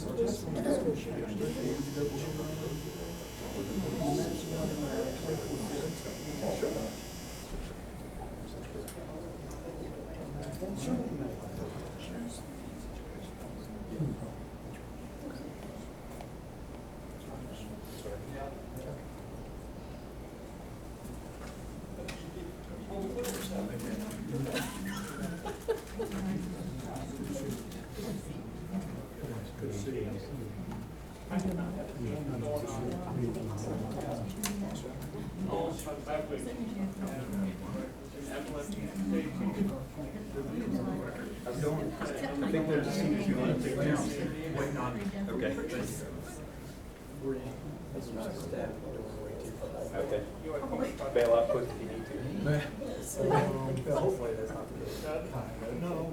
I think there's a seat if you want to take down. Okay. Okay. Bail out quick if you need to. Hopefully that's not the case. No.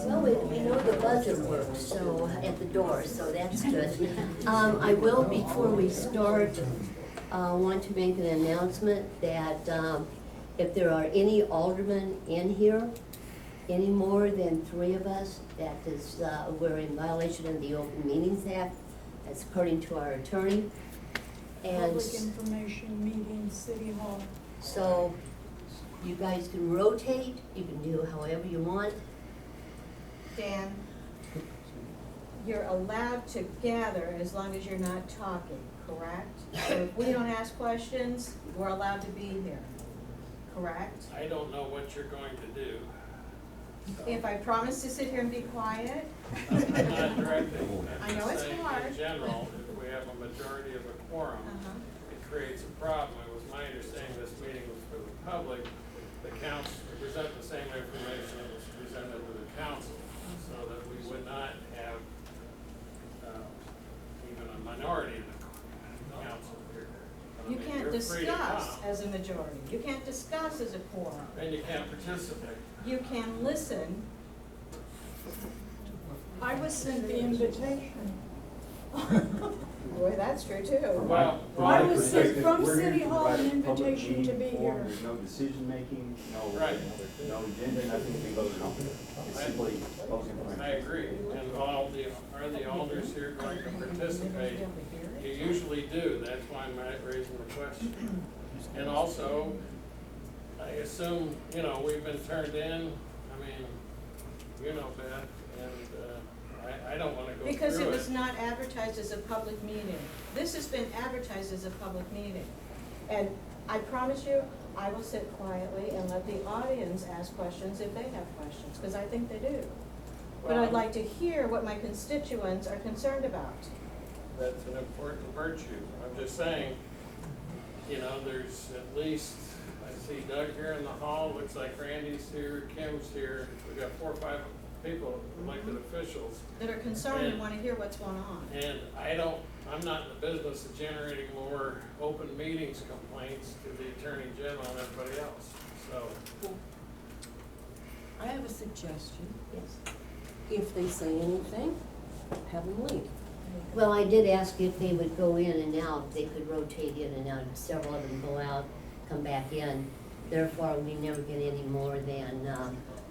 Well, we know the budget works, so, at the door, so that's good. I will, before we start, want to make an announcement that, if there are any aldermen in here, any more than 3 of us, that is, we're in violation of the Open Meetings Act, that's according to our attorney. And Public information meeting, City Hall. so, you guys can rotate, you can do however you want. Dan, you're allowed to gather as long as you're not talking, correct? So if we don't ask questions, we're allowed to be here, correct? I don't know what you're going to do. If I promise to sit here and be quiet, I'm not directing. I know it's saying hard. In general, if we have a majority of a quorum, it creates a problem. It was my understanding this meeting was for the public. The council, to present the same information that was presented to the council, so that we would not have even a minority in the council here. But I you mean, can't you're free to discuss come, as a majority. You can't discuss as a quorum. and you can't participate. You can listen. I was sent the invitation. Boy, that's true too. Well, I was sent from We're here City to Hall an provide a public invitation to meeting be forum. here. There's no decision making, no, Right. no agenda, nothing to be voted on. It's simply public information. I agree, and are the alders here going to participate? You usually do, that's why I'm raising the question. And also, I assume, you know, we've been turned in, I mean, you know, Beth, and I don't wanna go through it. Because it was not advertised as a public meeting. This has been advertised as a public meeting. And I promise you, I will sit quietly and let the audience ask questions if they have questions, because I think they do. But I'd like to hear what my constituents are concerned about. That's an important virtue. I'm just saying, you know, there's at least, I see Doug here in the hall, looks like Randy's here, Kim's here. We've got 4 or 5 people, elected officials. That are concerned and want to hear what's going on. And I'm not in the business of generating more open meetings complaints to the Attorney General and everybody else, so. I have a suggestion. Yes. If they say anything, have them leave. Well, I did ask if they would go in and out, they could rotate in and out, several of them go out, come back in. Therefore, we never get any more than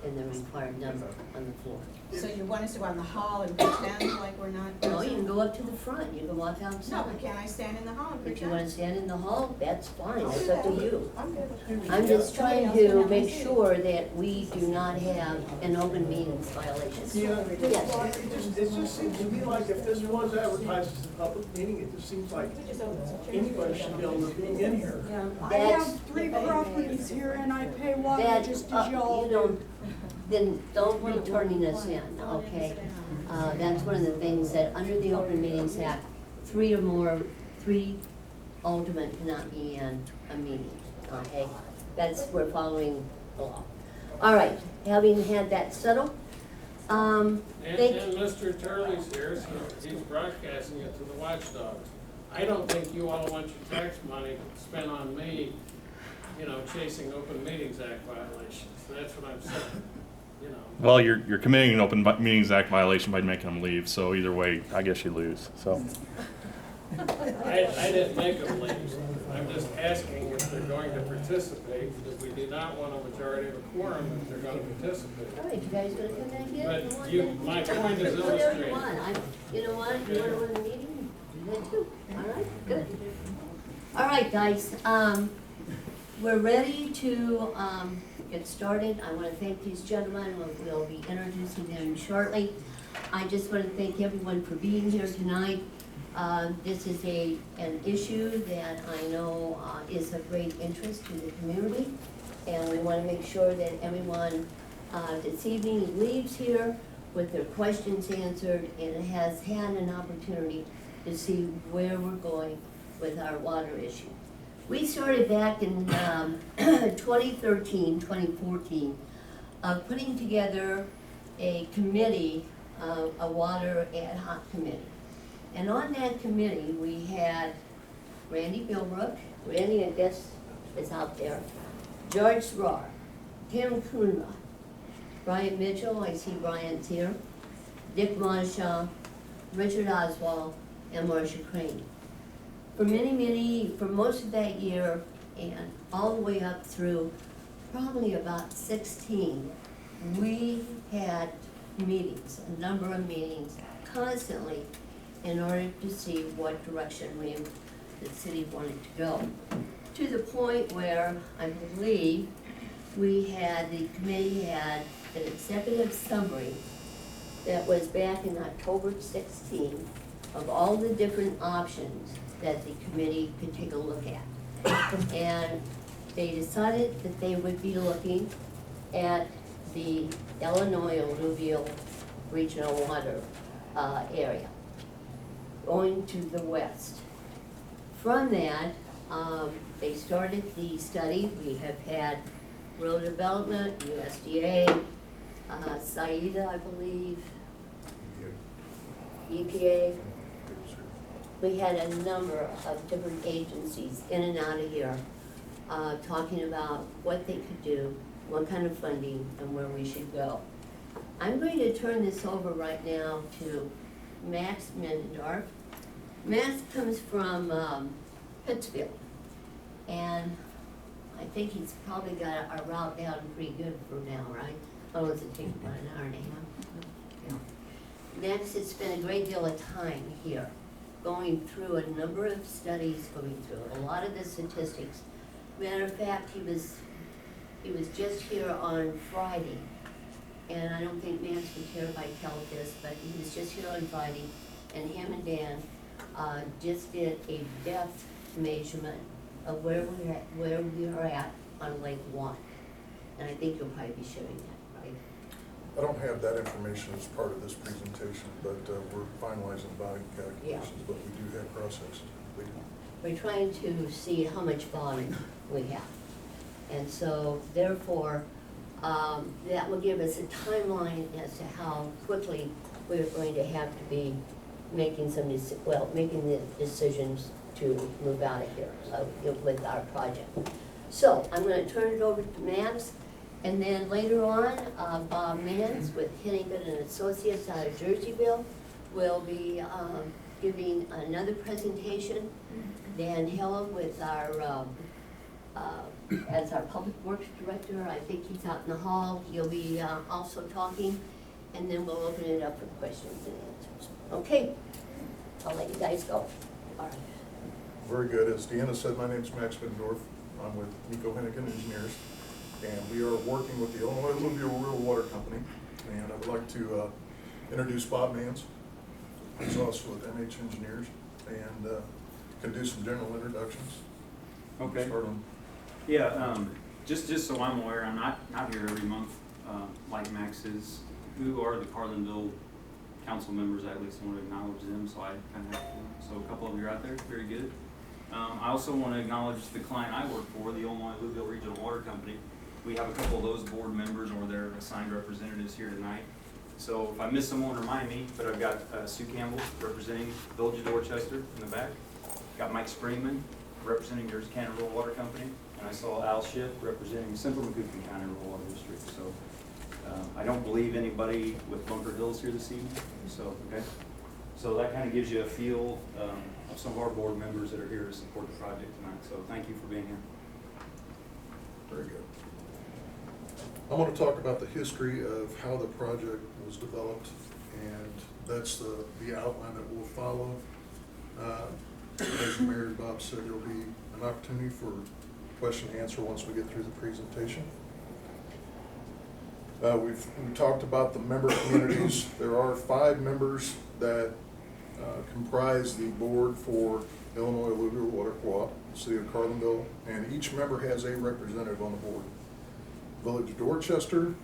the required number on the floor. So you want us to go out in the hall and pretend like we're not? No, you can go up to the front, you can walk No, outside. but can I stand in the hall and If you pretend? wanna stand in the hall, that's fine, I'll it's do up to that. you. I'm good. I'm just Somebody trying else can to have my make seat. sure that we do not have an open meetings violation. Yeah, Yes. it just seems to me like if this was advertised as a public meeting, it just seems like anybody should be able to be in here. I That's- have 3 properties here and I pay water That, just as y'all you do. don't, then don't be turning us in, okay? That's one of the things that, under the Open Meetings Act, 3 aldermen cannot be in a meeting, okay? We're following the law. All right, having had that settled, And Mr. Turley's here, so he's broadcasting it to the watchdogs. I don't think you all want your tax money spent on me, you know, chasing Open Meetings Act violations. That's what I'm saying, you know. Well, you're committing an Open Meetings Act violation by making them leave, so either way, I guess you lose, so. I didn't make them leave. I'm just asking if they're going to participate, because we do not want a majority of a quorum if they're going to participate. All right, you guys gonna come back in? But you, my point is Whatever you illustrated. want. You know what, you wanna run the meeting, do that too. All right, good. All right, guys, we're ready to, get started. I wanna thank these gentlemen, we'll be introducing them shortly. I just wanna thank everyone for being here tonight. This is an issue that I know is of great interest to the community, and we want to make sure that everyone this evening leaves here with their questions answered and has had an opportunity to see where we're going with our water issue. We started back in 2013, 2014, putting together a committee, a water ad hoc committee. And on that committee, we had Randy Bilbrook, Randy, I guess, is out there, George Sroar, Tim Kunra, Brian Mitchell, I see Brian's here, Dick Monshaw, Richard Oswald, and Marcia Crane. For for most of that year, and all the way up through probably about 16, we had meetings, a number of meetings, constantly, in order to see what direction the city wanted to go. To the point where I believe the committee had an executive summary that was back in October 16 of all the different options that the committee could take a look at. And they decided that they would be looking at the Illinois Alluvial Regional Water area, going to the west. From that, they started the study. We have had Rural Development, USDA, SAIDA, I believe, EPA. We had a number of different agencies in and out of here talking about what they could do, what kind of funding, and where we should go. I'm going to turn this over right now to Max Mendendorf. Max comes from Pittsfield, and I think he's probably got our route down pretty good for now, right? Oh, does it take about an hour and a half? Yeah. Max has spent a great deal of time here, going through a number of studies, going through a lot of the statistics. Matter of fact, he was just here on Friday, and I don't think Max would care if I tell this, but he was just here on Friday, and him and Dan just did a depth measurement of where we are at on Lake One. And I think you'll probably be showing that, right? I don't have that information as part of this presentation, but we're finalizing volume calculations, but we do have cross-sections completed. We're trying to see how much volume we have. And so therefore, that will give us a timeline as to how quickly we're going to have to be making making the decisions to move out of here with our project. So I'm going to turn it over to Max, and then later on, Bob Mans with Hennigan and Associates out of Jerseyville will be giving another presentation. Dan Hill with our as our Public Works Director, I think he's out in the hall. He'll be also talking, and then we'll open it up for questions and answers. Okay, I'll let you guys go. All right. Very good. As Deanna said, my name's Max Mendendorf. I'm with Nico Hennigan Engineers, and we are working with the Illinois Alluvial Rural Water Company. And I would like to introduce Bob Mans, who's also with MH Engineers, and can do some general introductions. Okay. Start on. Yeah, just so I'm aware, I'm not here every month like Max is. Who are the Carlinville council members? I at least want to acknowledge them, so I kind of have to. So a couple of you are out there, very good. I also want to acknowledge the client I work for, the Illinois Alluvial Regional Water Company. We have a couple of those board members or their assigned representatives here tonight. So if I miss someone, remind me, but I've got Sue Campbell representing Village of Dorchester in the back. got Mike Springman representing Jersey County Rural Water Company, and I saw Al Schiff representing Central Macoupin County Rural Water District. So I don't believe anybody with Bunker Hills here this evening. So so that kind of gives you a feel of some of our board members that are here to support the project tonight. So thank you for being here. Very good. I want to talk about the history of how the project was developed, and that's the outline that we'll follow. As Mayor Bob said, there'll be an opportunity for question and answer once we get through the presentation. We've talked about the member communities. There are 5 members that comprise the board for Illinois Alluvial Water Co-op, the City of Carlinville, and each member has a representative on the board. Village of Dorchester,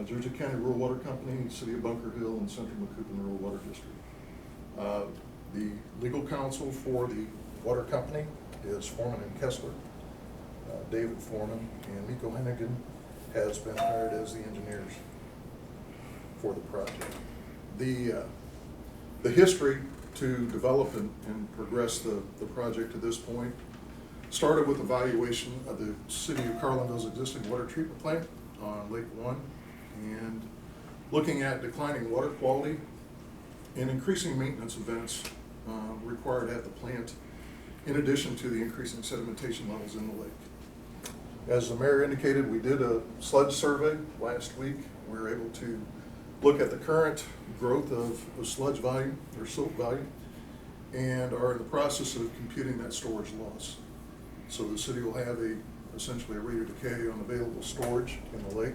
Jersey County Rural Water Company, City of Bunker Hill, and Central Macoupin Rural Water District. The legal counsel for the water company is Foreman and Kessler, David Foreman, and Miko Hennigan has been hired as the engineers for the project. The history to develop and progress the project to this point started with evaluation of the City of Carlinville's existing water treatment plant on Lake One, and looking at declining water quality and increasing maintenance events required at the plant, in addition to the increasing sedimentation levels in the lake. As the mayor indicated, we did a sludge survey last week. We were able to look at the current growth of sludge volume or silt volume, and are in the process of computing that storage loss. So the city will have essentially a rate of decay on available storage in the lake.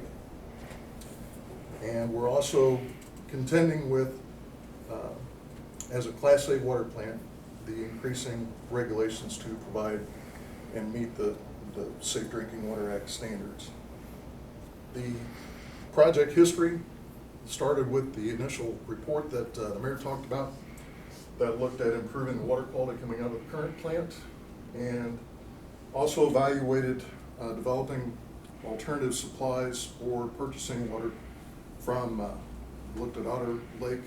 And we're also contending with, as a Class A water plant, the increasing regulations to provide and meet the Safe Drinking Water Act standards. The project history started with the initial report that the mayor talked about that looked at improving the water quality coming out of the current plant, and also evaluated developing alternative supplies or purchasing water from, looked at Otter Lake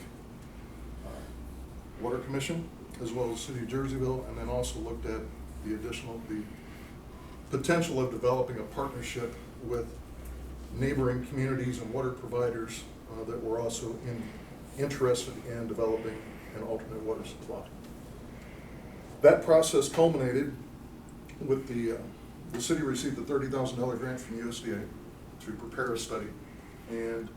Water Commission, as well as City of Jerseyville, and then also looked at the potential of developing a partnership with neighboring communities and water providers that were also interested in developing an alternate water supply. That process culminated with the city received a $30,000 grant from USDA to prepare a study, and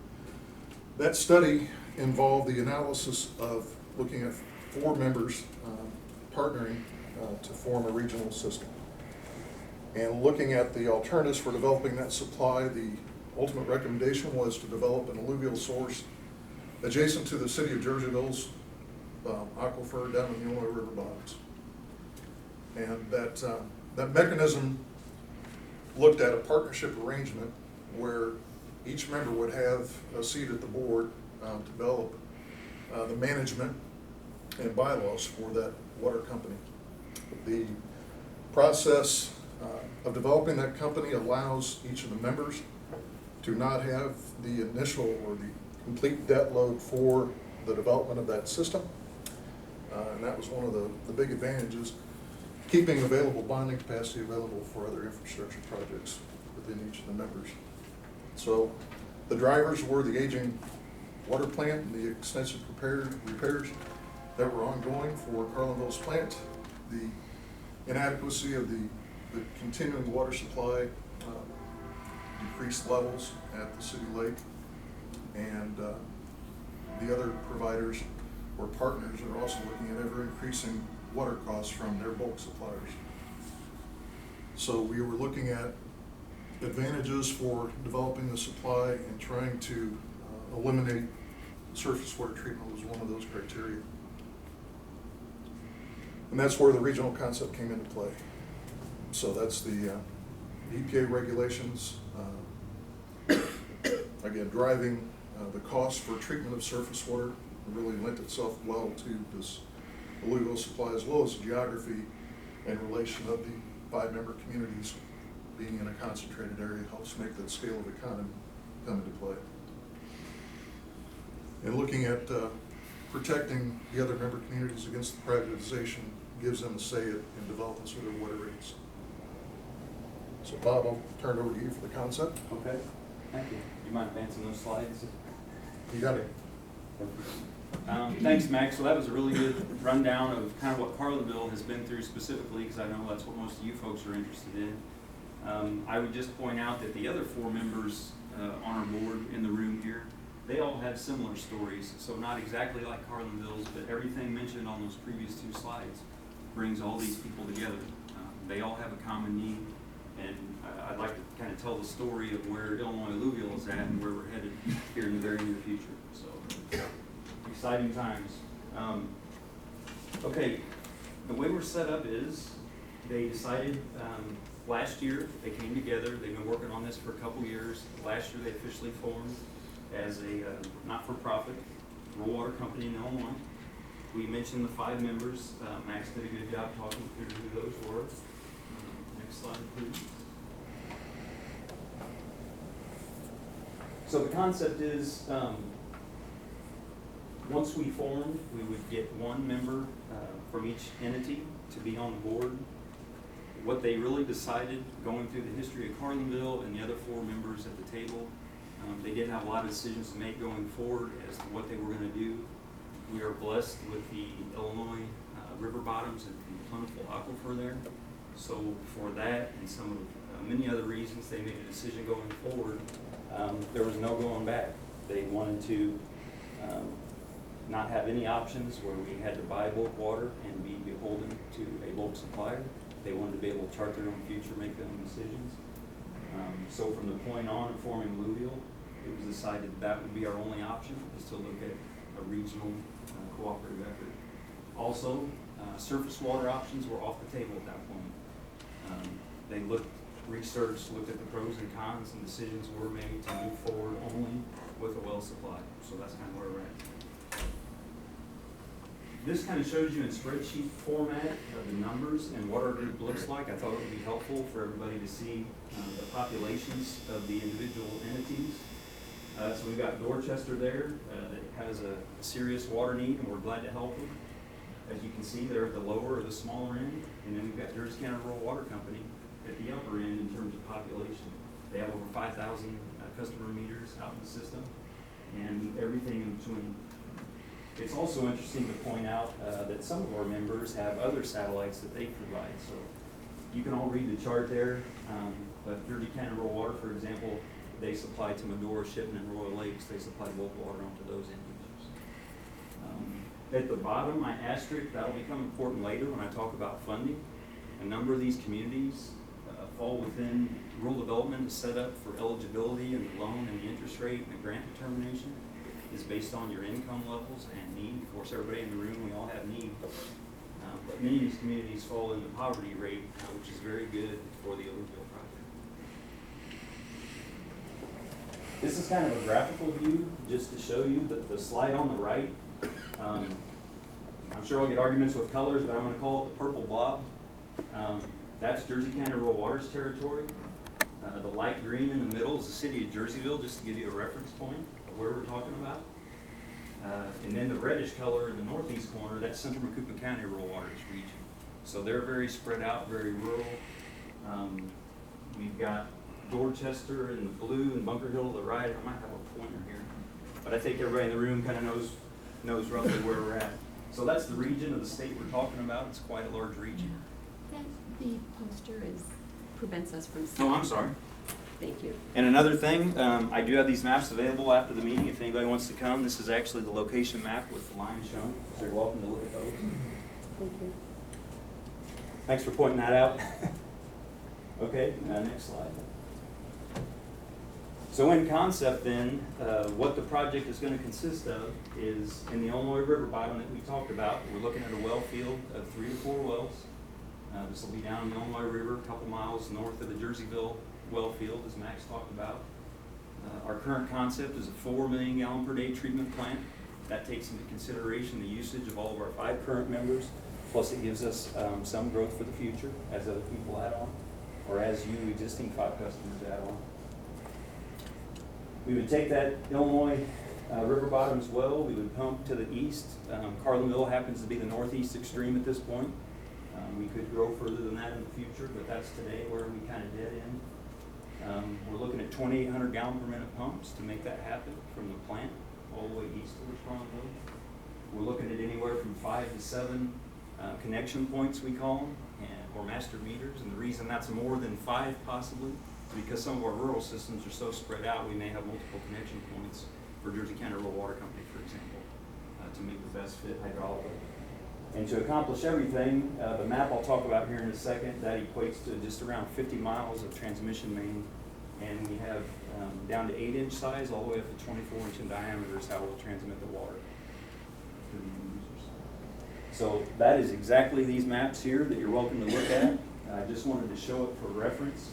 that study involved the analysis of looking at 4 members partnering to form a regional system. And looking at the alternatives for developing that supply, the ultimate recommendation was to develop an alluvial source adjacent to the City of Jerseyville's aquifer down in the Illinois River bottoms. And that mechanism looked at a partnership arrangement where each member would have a seat at the board to develop the management and bylaws for that water company. The process of developing that company allows each of the members to not have the initial or the complete debt load for the development of that system. And that was one of the big advantages, keeping available bonding capacity available for other infrastructure projects within each of the members. So the drivers were the aging water plant and the extensive repairs that were ongoing for Carlinville's plant, the inadequacy of the continuing water supply, decreased levels at the city lake, and the other providers or partners are also looking at ever increasing water costs from their bulk suppliers. So we were looking at advantages for developing the supply and trying to eliminate surface water treatment was one of those criteria. And that's where the regional concept came into play. So that's the EPA regulations, again, driving the cost for treatment of surface water really lent itself well to this alluvial supply, as well as geography and relation of the 5-member communities being in a concentrated area helps make that scale of economy come into play. And looking at protecting the other member communities against the privatization gives them a say in developments of their water rates. So Bob, I'll turn it over to you for the concept. Okay, thank you. You mind advancing those slides? You got it. Thanks, Max. So that was a really good rundown of kind of what Carlinville has been through specifically, because I know that's what most of you folks are interested in. I would just point out that the other 4 members on our board in the room here, they all have similar stories. So not exactly like Carlinville's, but everything mentioned on those previous 2 slides brings all these people together. They all have a common need, and I'd like to kind of tell the story of where Illinois Alluvial is at and where we're headed here in the very near future. So exciting times. Okay, the way we're set up is they decided last year, they came together, they've been working on this for a couple years. Last year they officially formed as a not-for-profit rural water company in Illinois. We mentioned the 5 members. Max did a good job talking through who those were. Next slide, please. So the concept is, once we formed, we would get 1 member from each entity to be on the board. What they really decided, going through the history of Carlinville and the other 4 members at the table, they did have a lot of decisions to make going forward as to what they were going to do. We are blessed with the Illinois river bottoms and plentiful aquifer there. So for that and some of many other reasons, they made a decision going forward. There was no going back. They wanted to not have any options where we had to buy bulk water and be beholden to a bulk supplier. They wanted to be able to chart their own future, make their own decisions. So from the point on of forming Alluvial, it was decided that would be our only option, is to look at a regional cooperative effort. Also, surface water options were off the table at that point. They researched, looked at the pros and cons, and decisions were made to move forward only with a well supply. So that's kind of where we're at. This kind of shows you in spreadsheet format the numbers and what our group looks like. I thought it would be helpful for everybody to see the populations of the individual entities. So we've got Dorchester there that has a serious water need, and we're glad to help them. As you can see, they're at the lower or the smaller end, and then we've got Jersey County Rural Water Company at the upper end in terms of population. They have over 5,000 customer meters out in the system, and everything in between. It's also interesting to point out that some of our members have other satellites that they provide. So you can all read the chart there, but Jersey County Rural Water, for example, they supply to Medora, Shipman, and Royal Lakes. They supply local water onto those end users. At the bottom, my asterisk, that'll become important later when I talk about funding. A number of these communities fall within rural development is set up for eligibility, and the loan and the interest rate and the grant determination is based on your income levels and need. Of course, everybody in the room, we all have need. But many of these communities fall in the poverty rate, which is very good for the Alluvial project. This is kind of a graphical view, just to show you that the slide on the right. I'm sure I'll get arguments with colors, but I'm going to call it the purple blob. That's Jersey County Rural Water's territory. The light green in the middle is the city of Jerseyville, just to give you a reference point of where we're talking about. And then the reddish color in the northeast corner, that's Central Macoupin County Rural Water's region. So they're very spread out, very rural. We've got Dorchester in the blue and Bunker Hill to the right. I might have a pointer here, but I think everybody in the room kind of knows roughly where we're at. So that's the region of the state we're talking about. It's quite a large region. The poster prevents us from seeing. Oh, I'm sorry. Thank you. And another thing, I do have these maps available after the meeting. If anybody wants to come, this is actually the location map with the lines shown. So you're welcome to look at those. Thank you. Thanks for pointing that out. Okay, next slide. So in concept then, what the project is going to consist of is in the Illinois River bottom that we talked about, we're looking at a well field of 3 to 4 wells. This will be down in the Illinois River, a couple miles north of the Jerseyville well field, as Max talked about. Our current concept is a 4 million gallon per day treatment plant. That takes into consideration the usage of all of our 5 current members, plus it gives us some growth for the future as other people add on, or as you existing 5 customers add on. We would take that Illinois river bottoms well, we would pump to the east. Carlinville happens to be the northeast extreme at this point. We could grow further than that in the future, but that's today where we kind of dead end. We're looking at 2,800 gallon per minute pumps to make that happen from the plant all the way east of Economies. We're looking at anywhere from 5 to 7 connection points, we call them, or master meters. And the reason that's more than 5 possibly is because some of our rural systems are so spread out, we may have multiple connection points for Jersey County Rural Water Company, for example, to make the best fit hydraulically. And to accomplish everything, the map I'll talk about here in a second, that equates to just around 50 miles of transmission main. And we have down to 8-inch size, all the way up to 24-inch in diameter is how we'll transmit the water to the end users. So that is exactly these maps here that you're welcome to look at. I just wanted to show it for reference.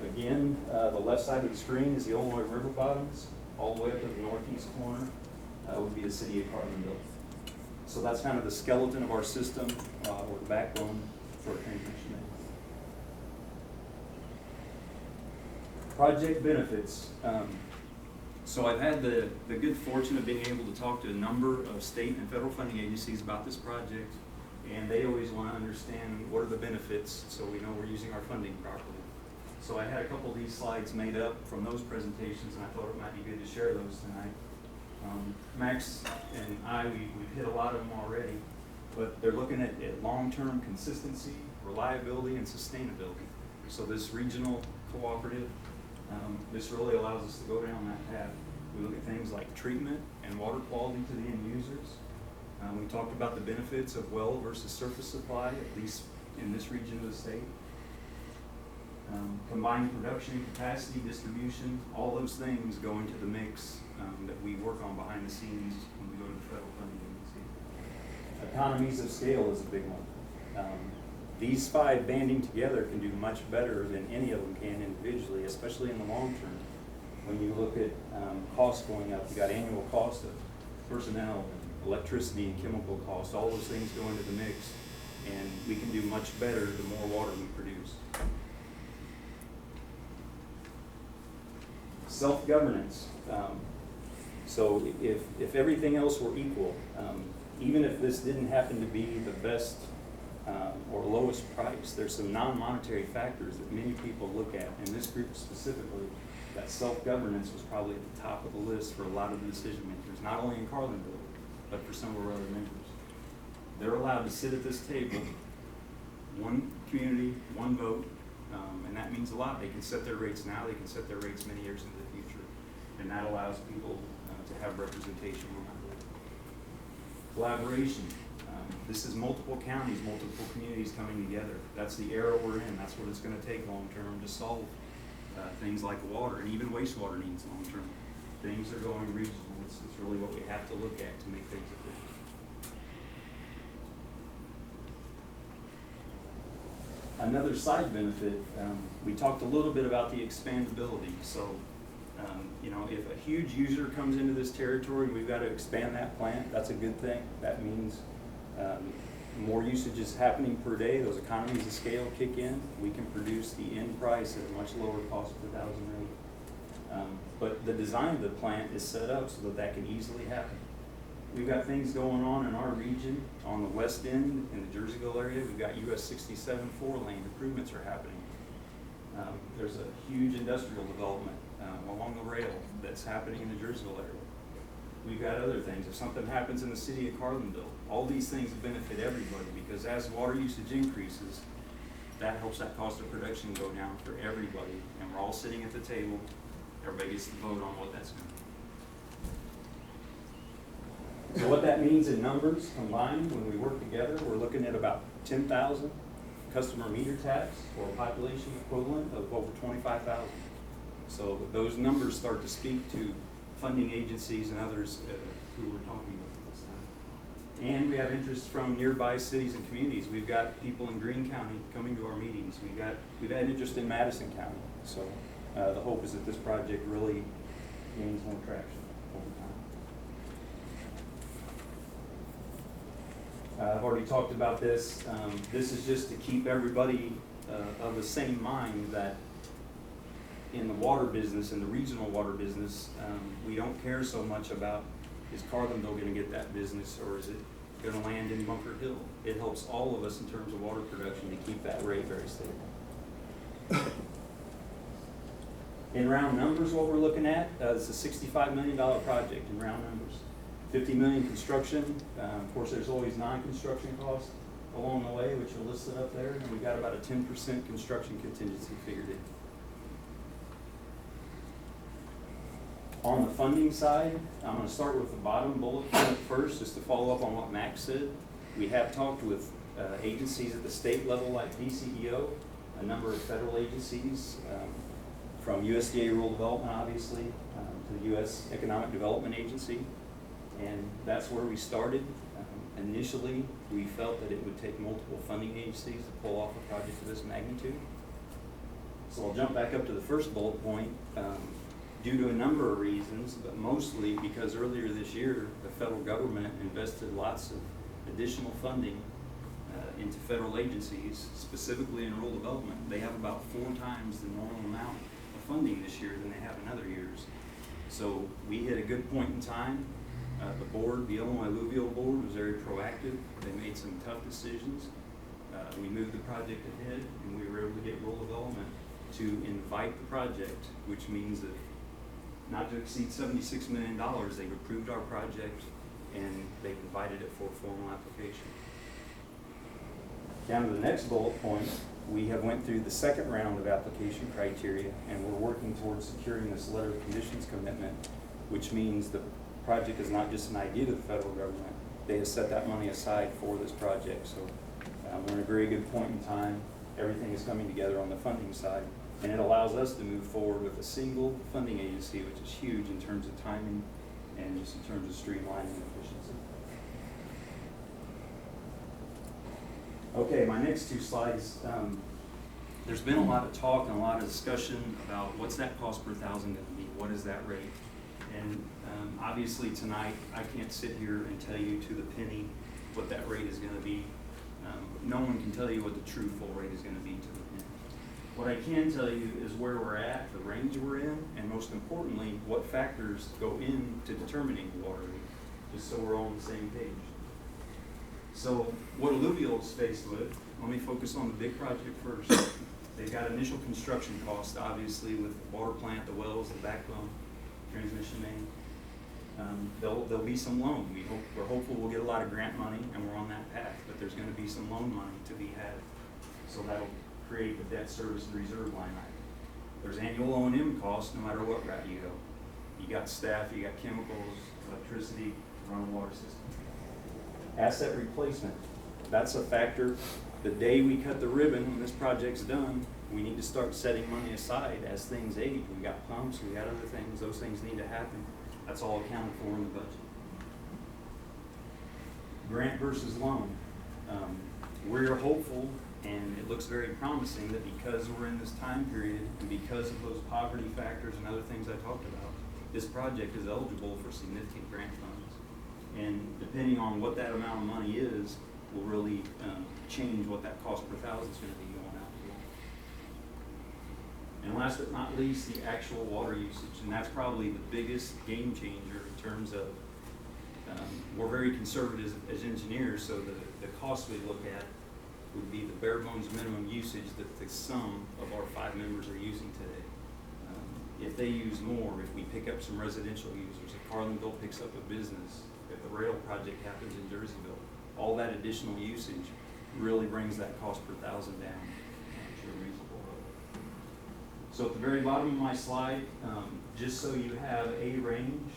Again, the left side of the screen is the Illinois River bottoms. All the way up to the northeast corner would be the city of Carlinville. So that's kind of the skeleton of our system, or the backbone for our transmission main. Project benefits. So I've had the good fortune of being able to talk to a number of state and federal funding agencies about this project, and they always want to understand what are the benefits so we know we're using our funding properly. So I had a couple of these slides made up from those presentations, and I thought it might be good to share those tonight. Max and we've hit a lot of them already, but they're looking at long-term consistency, reliability, and sustainability. So this regional cooperative, this really allows us to go down that path. We look at things like treatment and water quality to the end users. We talked about the benefits of well versus surface supply, at least in this region of the state. Combined production, capacity, distribution, all those things go into the mix that we work on behind the scenes when we go to the federal funding agency. Economies of scale is a big one. These 5 banding together can do much better than any of them can individually, especially in the long term. When you look at costs going up, you got annual cost of personnel, electricity, and chemical costs. All those things go into the mix, and we can do much better the more water we produce. Self-governance. So if everything else were equal, even if this didn't happen to be the best or lowest price, there's some non-monetary factors that many people look at. In this group specifically, that self-governance was probably at the top of the list for a lot of the decision makers, not only in Carlinville, but for some of our other members. They're allowed to sit at this table, one community, one vote, and that means a lot. They can set their rates now, they can set their rates many years into the future, and that allows people to have representation on that board. Collaboration. This is multiple counties, multiple communities coming together. That's the era we're in. That's what it's going to take long term to solve things like water, and even wastewater needs long term. Things are going regional. It's really what we have to look at to make things efficient. Another side benefit, we talked a little bit about the expandability. So, if a huge user comes into this territory, we've got to expand that plant. That's a good thing. That means more usage is happening per day. Those economies of scale kick in. We can produce the end price at a much lower cost per thousand rate. But the design of the plant is set up so that that can easily happen. We've got things going on in our region. On the west end, in the Jerseyville area, we've got US 67 4-lane improvements are happening. There's a huge industrial development along the rail that's happening in the Jerseyville area. We've got other things. If something happens in the city of Carlinville, all these things benefit everybody, because as water usage increases, that helps that cost of production go down for everybody. And we're all sitting at the table. Everybody gets to vote on what that's going to be. So what that means in numbers combined, when we work together, we're looking at about 10,000 customer meter taps, or a population equivalent of over 25,000. So those numbers start to speak to funding agencies and others who we're talking about this time. And we have interest from nearby cities and communities. We've got people in Greene County coming to our meetings. We've had interest in Madison County. So the hope is that this project really gains more traction over time. I've already talked about this. This is just to keep everybody of the same mind that in the water business, in the regional water business, we don't care so much about, is Carlinville going to get that business, or is it gonna land in Bunker Hill. It helps all of us in terms of water production to keep that rate very stable. In round numbers, what we're looking at is a $65 million project in round numbers. 50 million construction. Of course, there's always non-construction costs along the way, which are listed up there, and we've got about a 10% construction contingency figured in. On the funding side, I'm going to start with the bottom bullet point first, just to follow up on what Max said. We have talked with agencies at the state level like DCEO, a number of federal agencies, from USDA Rural Development, obviously, to the U.S. Economic Development Agency, and that's where we started. Initially, we felt that it would take multiple funding agencies to pull off a project of this magnitude. So I'll jump back up to the first bullet point. Due to a number of reasons, but mostly because earlier this year, the federal government invested lots of additional funding into federal agencies, specifically in rural development. They have about 4 times the normal amount of funding this year than they have in other years. So we hit a good point in time. The board, the Illinois Alluvial board, was very proactive. They made some tough decisions. We moved the project ahead, and we were able to get rural development to invite the project, which means that not to exceed $76 million, they've approved our project, and they've invited it for a formal application. Down to the next bullet point, we have went through the second round of application criteria, and we're working towards securing this letter of conditions commitment, which means the project is not just an idea to the federal government. They have set that money aside for this project. So we're in a very good point in time. Everything is coming together on the funding side, and it allows us to move forward with a single funding agency, which is huge in terms of timing and just in terms of streamlining and efficiency. Okay, my next 2 slides. There's been a lot of talk and a lot of discussion about what's that cost per thousand going to be, what is that rate? And obviously tonight, I can't sit here and tell you to the penny what that rate is going to be. No one can tell you what the true full rate is going to be to the penny. What I can tell you is where we're at, the range we're in, and most importantly, what factors go into determining the water rate, just so we're all on the same page. So what Alluvial is faced with, let me focus on the big project first. They've got initial construction costs, obviously, with the water plant, the wells, the backbone, transmission main. There'll be some loan. We're hopeful we'll get a lot of grant money, and we're on that path, but there's going to be some loan money to be had. So that'll create the debt service and reserve line item. There's annual O&M costs no matter what route you go. You got staff, you got chemicals, electricity, run a water system. Asset replacement, that's a factor. The day we cut the ribbon, when this project's done, we need to start setting money aside as things age. We got pumps, we got other things, those things need to happen. That's all accounted for in the budget. Grant versus loan. We're hopeful, and it looks very promising, that because we're in this time period and because of those poverty factors and other things I talked about, this project is eligible for significant grant funds. And depending on what that amount of money is, will really change what that cost per thousand is going to be going out to. And last but not least, the actual water usage, and that's probably the biggest game changer in terms of, we're very conservative as engineers, so the cost we look at would be the bare bones minimum usage that the sum of our 5 members are using today. If they use more, if we pick up some residential users, if Carlinville picks up a business, if the rail project happens in Jerseyville, all that additional usage really brings that cost per thousand down to a reasonable level. So at the very bottom of my slide, just so you have a range,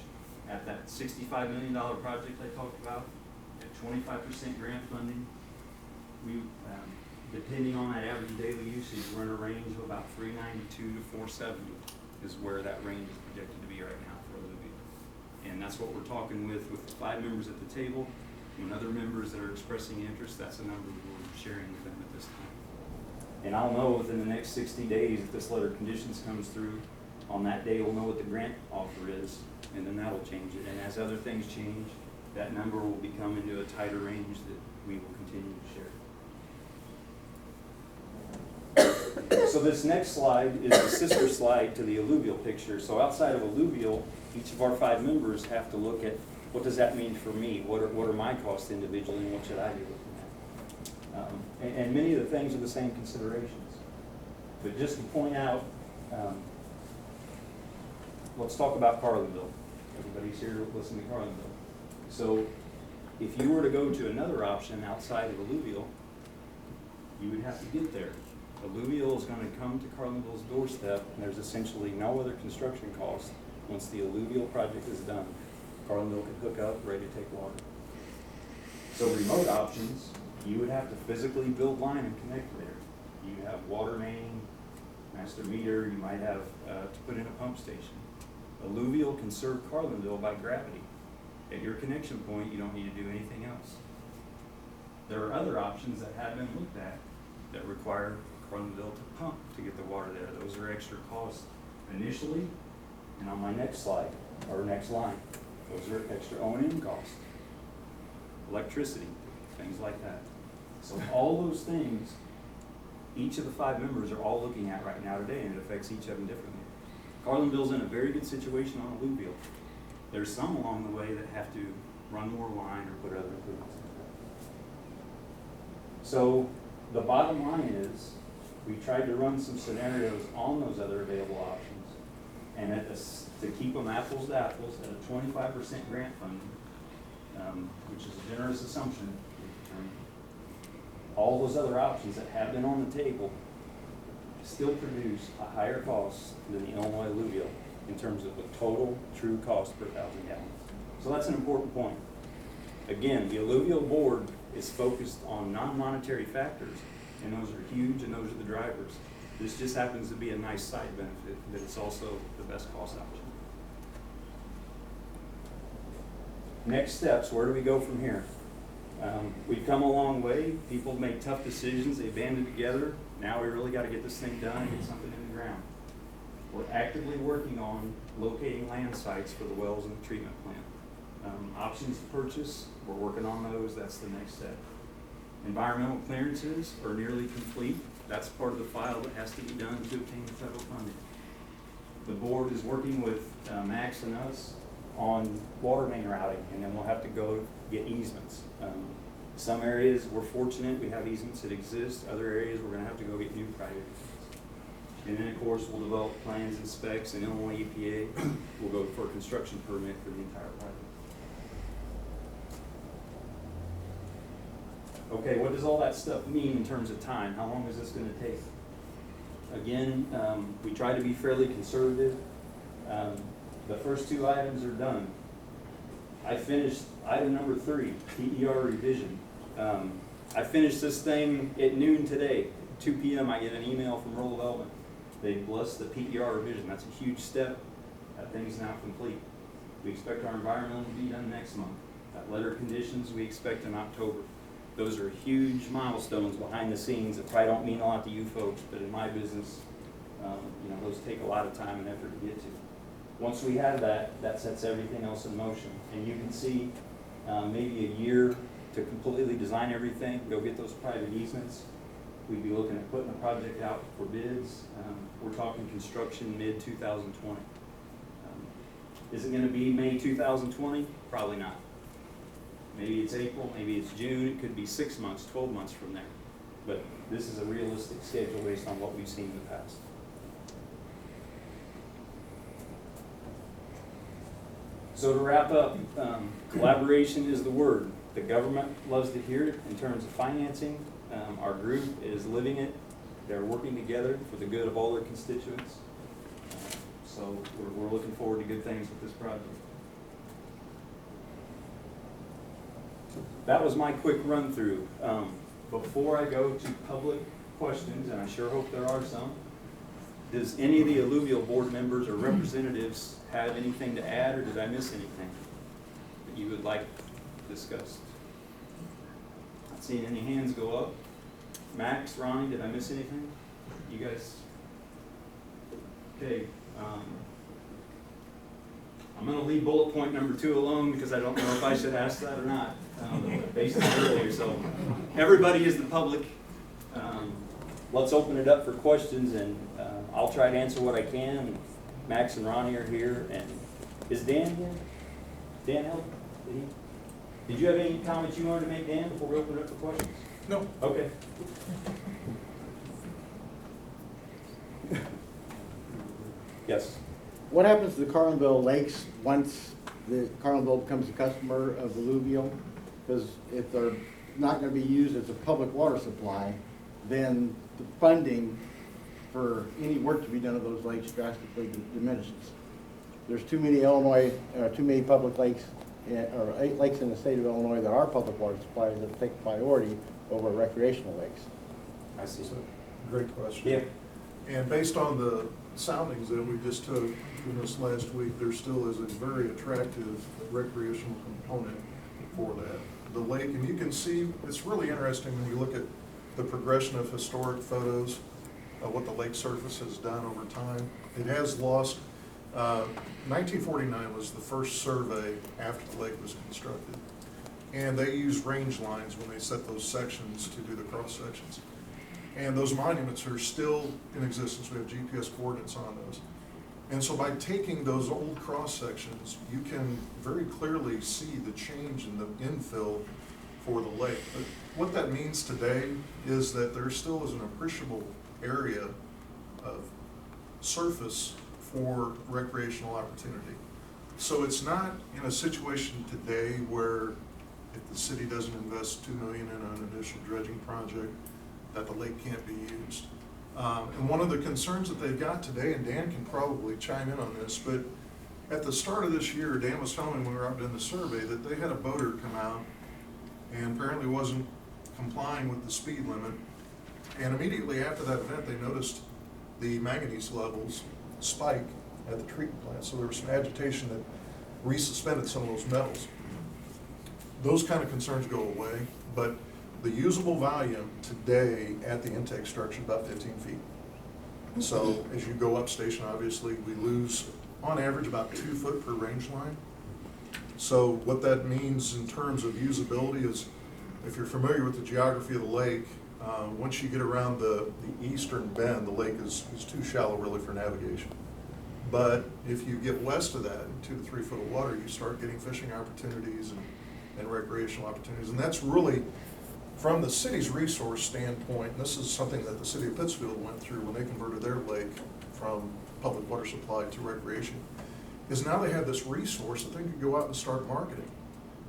at that $65 million project I talked about, at 25% grant funding, we, depending on that average daily usage, we're in a range of about 392 to 470 is where that range is projected to be right now for Alluvial. And that's what we're talking with the 5 members at the table. When other members that are expressing interest, that's a number we're sharing with them at this time. And I'll know within the next 60 days if this letter of conditions comes through. On that day, we'll know what the grant offer is, and then that'll change it. And as other things change, that number will become into a tighter range that we will continue to share. So this next slide is the sister slide to the Alluvial picture. So outside of Alluvial, each of our 5 members have to look at what does that mean for me? What are my costs individually, and what should I be looking at? And many of the things are the same considerations. But just to point out, let's talk about Carlinville. Everybody's here to listen to Carlinville. So if you were to go to another option outside of Alluvial, you would have to get there. Alluvial is going to come to Carlinville's doorstep, and there's essentially no other construction cost. Once the Alluvial project is done, Carlinville could hook up, ready to take water. So remote options, you would have to physically build line and connect there. You have water main, master meter, you might have to put in a pump station. Alluvial can serve Carlinville by gravity. At your connection point, you don't need to do anything else. There are other options that have been looked at that require Carlinville to pump to get the water there. Those are extra costs initially, and on my next slide, or next line, those are extra O&M costs. Electricity, things like that. So all those things, each of the 5 members are all looking at right now today, and it affects each of them differently. Carlinville's in a very good situation on Alluvial. There's some along the way that have to run more line or put other improvements in place. So the bottom line is, we tried to run some scenarios on those other available options, and to keep them apples to apples at a 25% grant funding, which is a generous assumption. All those other options that have been on the table still produce a higher cost than the Illinois Alluvial in terms of the total true cost per 1,000 gallons. So that's an important point. Again, the Alluvial board is focused on non-monetary factors, and those are huge, and those are the drivers. This just happens to be a nice side benefit, but it's also the best cost option. Next steps, where do we go from here? We've come a long way. People make tough decisions, they banded together. Now we really got to get this thing done and get something in the ground. We're actively working on locating land sites for the wells and the treatment plant. Options to purchase, we're working on those. That's the next step. Environmental clearances are nearly complete. That's part of the file that has to be done to obtain the federal funding. The board is working with Max and us on water main routing, and then we'll have to go get easements. Some areas we're fortunate, we have easements that exist. Other areas we're going to have to go get new private easements. And then of course we'll develop plans and specs, and Illinois EPA will go for a construction permit for the entire project. Okay, what does all that stuff mean in terms of time? How long is this going to take? Again, we try to be fairly conservative. The first 2 items are done. I finished item number 3, PER revision. I finished this thing at noon today. 2 p.m. I get an email from Rural Development. They blessed the PER revision. That's a huge step. That thing's now complete. We expect our environmental to be done next month. That letter of conditions we expect in October. Those are huge milestones behind the scenes that probably don't mean a lot to you folks, but in my business, those take a lot of time and effort to get to. Once we have that, that sets everything else in motion. And you can see maybe a year to completely design everything, go get those private easements. We'd be looking at putting the project out for bids. We're talking construction mid-2020. Is it going to be May 2020? Probably not. Maybe it's April, maybe it's June. It could be 6 months, 12 months from there. But this is a realistic schedule based on what we've seen in the past. So to wrap up, collaboration is the word. The government loves to hear it in terms of financing. Our group is living it. They're working together for the good of all their constituents. So we're looking forward to good things with this project. That was my quick run through. Before I go to public questions, and I sure hope there are some, does any of the Alluvial board members or representatives have anything to add, or did I miss anything that you would like discussed? Not seeing any hands go up. Max, Ronnie, did I miss anything? You guys? Okay. I'm going to leave bullet point number 2 alone because I don't know if I should ask that or not, based on earlier. So everybody is the public. Let's open it up for questions, and I'll try to answer what I can. Max and Ronnie are here, and is Dan here? Dan help? Did you have any comments you wanted to make, Dan, before we open it up for questions? No. Okay. Yes. What happens to the Carlinville Lakes once the Carlinville becomes a customer of Alluvial? Because if they're not going to be used as a public water supply, then the funding for any work to be done of those lakes drastically diminishes. There's too many too many public lakes, or 8 lakes in the state of Illinois that are public water supplies that take priority over recreational lakes. I see. Great question. Yeah. And based on the soundings that we just took in this last week, there still is a very attractive recreational component for that. The lake, and you can see, it's really interesting when you look at the progression of historic photos of what the lake surface has done over time. It has lost, 1949 was the first survey after the lake was constructed. And they used range lines when they set those sections to do the cross sections. And those monuments are still in existence. We have GPS coordinates on those. And so by taking those old cross sections, you can very clearly see the change in the infill for the lake. But what that means today is that there still is an appreciable area of surface for recreational opportunity. So it's not in a situation today where if the city doesn't invest $2 million in an initial dredging project, that the lake can't be used. And one of the concerns that they've got today, and Dan can probably chime in on this, but at the start of this year, Dan was telling me when we were out doing the survey that they had a boater come out and apparently wasn't complying with the speed limit. And immediately after that event, they noticed the manganese levels spike at the treatment plant. So there was some agitation that resuspended some of those metals. Those kind of concerns go away, but the usable volume today at the intake structure is about 15 feet. So as you go up station, obviously, we lose on average about 2 foot per range line. So what that means in terms of usability is, if you're familiar with the geography of the lake, once you get around the eastern bend, the lake is too shallow really for navigation. But if you get west of that, 2 to 3 foot of water, you start getting fishing opportunities and recreational opportunities. And that's really, from the city's resource standpoint, and this is something that the city of Pittsfield went through when they converted their lake from public water supply to recreation, is now they have this resource that they can go out and start marketing.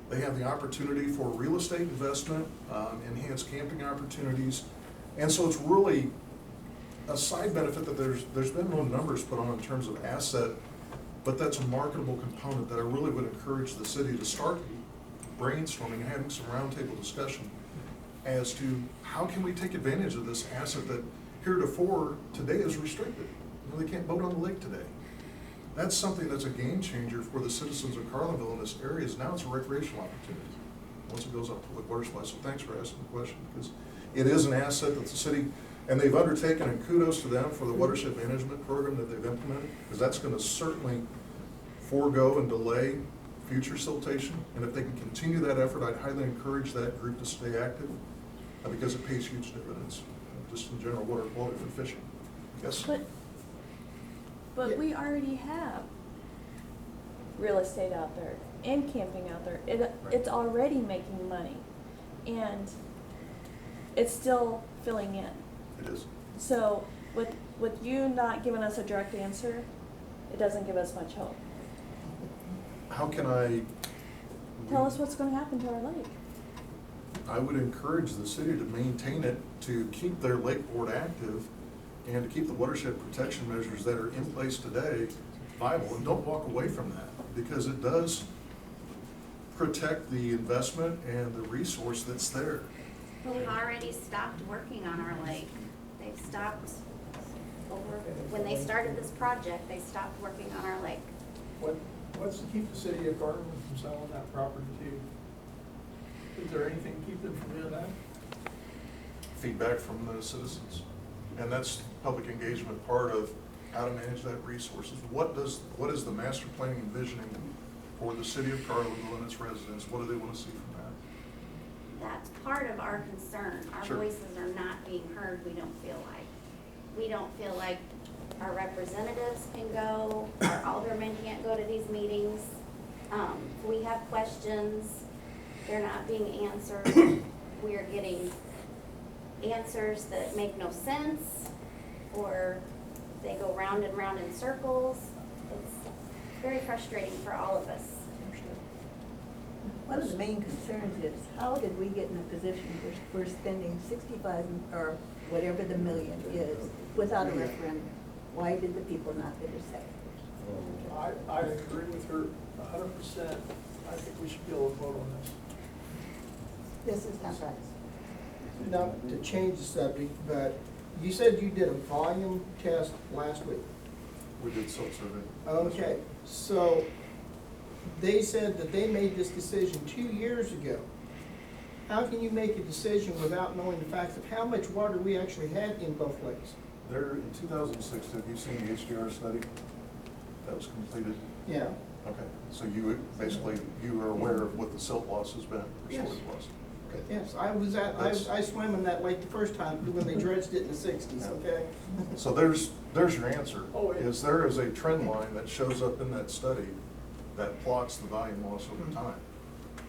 They have the opportunity for real estate investment, enhanced camping opportunities, and so it's really a side benefit that there's been no numbers put on in terms of asset, but that's a marketable component that I really would encourage the city to start brainstorming and having some roundtable discussion as to how can we take advantage of this asset that heretofore today is restricted. You know, they can't boat on the lake today. That's something that's a game changer for the citizens of Carlinville in this area. Is now it's a recreational opportunity once it goes up to public water supply. So thanks for asking the question, because it is an asset that the city, and they've undertaken, and kudos to them for the watershed management program that they've implemented, because that's going to certainly forego and delay future siltation. And if they can continue that effort, I'd highly encourage that group to stay active, because it pays huge dividends, just in general water quality for fishing. Yes? But we already have real estate out there and camping out there. It's already making money, and it's still filling in. It is. So with you not giving us a direct answer, it doesn't give us much hope. How can I? Tell us what's going to happen to our lake. I would encourage the city to maintain it, to keep their lake board active, and to keep the watershed protection measures that are in place today viable, and don't walk away from that, because it does protect the investment and the resource that's there. They've already stopped working on our lake. They've stopped when they started this project, they stopped working on our lake. What's to keep the city of Garland from selling that property to you? Is there anything to keep them from doing that? Feedback from the citizens. And that's public engagement part of how to manage that resources. What is the master planning envisioning for the city of Carlinville and its residents? What do they want to see from that? That's part of our concern. Our Sure. voices are not being heard, we don't feel like. We don't feel like our representatives can go, our aldermen can't go to these meetings. We have questions, they're not being answered. We are getting answers that make no sense, or they go round and round in circles. It's very frustrating for all of us. One of the main concerns is, how did we get in a position where we're spending 65 or whatever the million is without a referendum? Why did the people not get a say? I agree with her 100%. I think we should be able to vote on this. This is not right. Not to change the subject, but you said you did a volume test last week. We did self-survey. Okay, so they said that they made this decision 2 years ago. How can you make a decision without knowing the facts of how much water we actually had in both lakes? There, in 2006, have you seen the HDR study that was completed? Yeah. Okay, so you, basically, you are aware of what the silt loss has been, or Yes. storage loss? Okay. Yes, I swam in that lake the first time when they dredged it in the 60s, okay? So there's your answer. Oh, yeah. Is there is a trend line that shows up in that study that plots the volume loss over time.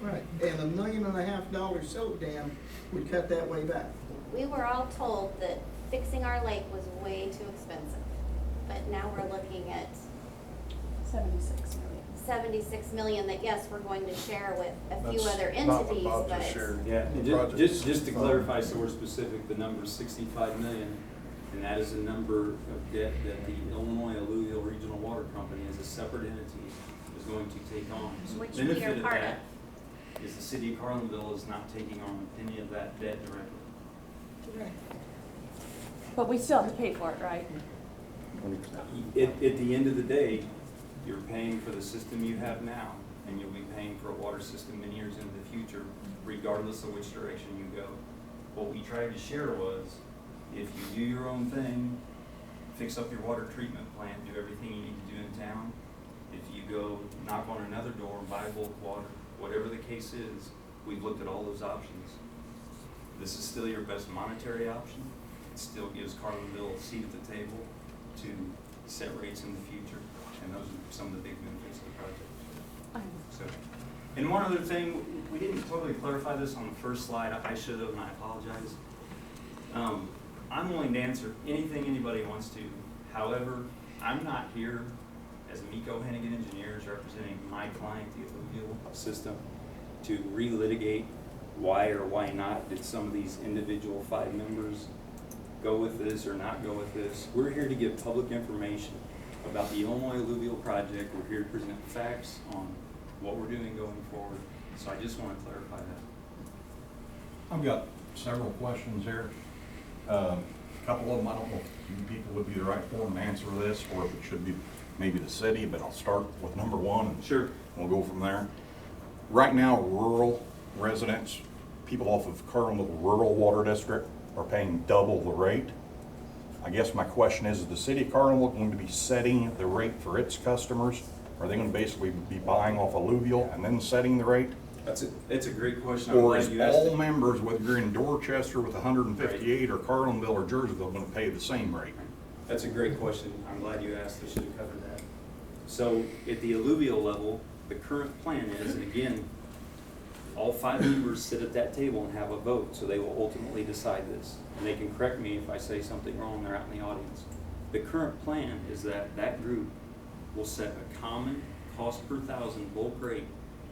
Right, and $1.5 million silt dam would cut that way back. We were all told that fixing our lake was way too expensive, but now we're looking at 76 million. 76 million that, yes, we're going to share with a few That's other not what entities, Bob but just shared. Yeah, and The project just is to fine. clarify, so we're specific, the number is 65 million, and that is the number of debt that the Illinois Alluvial Regional Water Company, as a separate entity, is going to take on. So Which the we benefit are part that is the city of Carlinville is not taking on any of that debt directly. But we still have to pay for it, right? At the end of the day, you're paying for the system you have now, and you'll be paying for a water system many years into the future, regardless of which direction you go. What we tried to share was, if you do your own thing, fix up your water treatment plant, do everything you need to do in town, if you go knock on another door and buy bulk water, whatever the case is, we've looked at all those options. This is still your best monetary option. It still gives Carlinville a seat at the table to set rates in the future, and those are some of the big benefits of the project. So, and one other thing, we didn't totally clarify this on the first slide. I should have, and I apologize. I'm willing to answer anything anybody wants to. However, I'm not here as Miko Hennigan Engineers representing my client, the Alluvial system, to relitigate why or why not did some of these individual 5 members go with this or not go with this. We're here to give public information about the Illinois Alluvial project. We're here to present facts on what we're doing going forward. So I just want to clarify that. I've got several questions here. A couple of them, I don't know if you people would be the right forum to answer this, or if it should be maybe the city, but I'll start with number one, and sure, we'll go from there. Right now, rural residents, people off of Carlinville Rural Water District, are paying double the rate. I guess my question is the city of Carlinville going to be setting the rate for its customers? Are they going to basically be buying off Alluvial and then setting the rate? It's a great question. I'm Or glad is you asked all it. members, whether you're in Dorchester with 158 or Carlinville or Jerseyville, going to pay the same rate? That's a great question. I'm glad you asked. I should have covered that. So at the alluvial level, the current plan is, and again, all 5 members sit at that table and have a vote, so they will ultimately decide this. And they can correct me if I say something wrong, they're out in the audience. The current plan is that that group will set a common cost per thousand bulk rate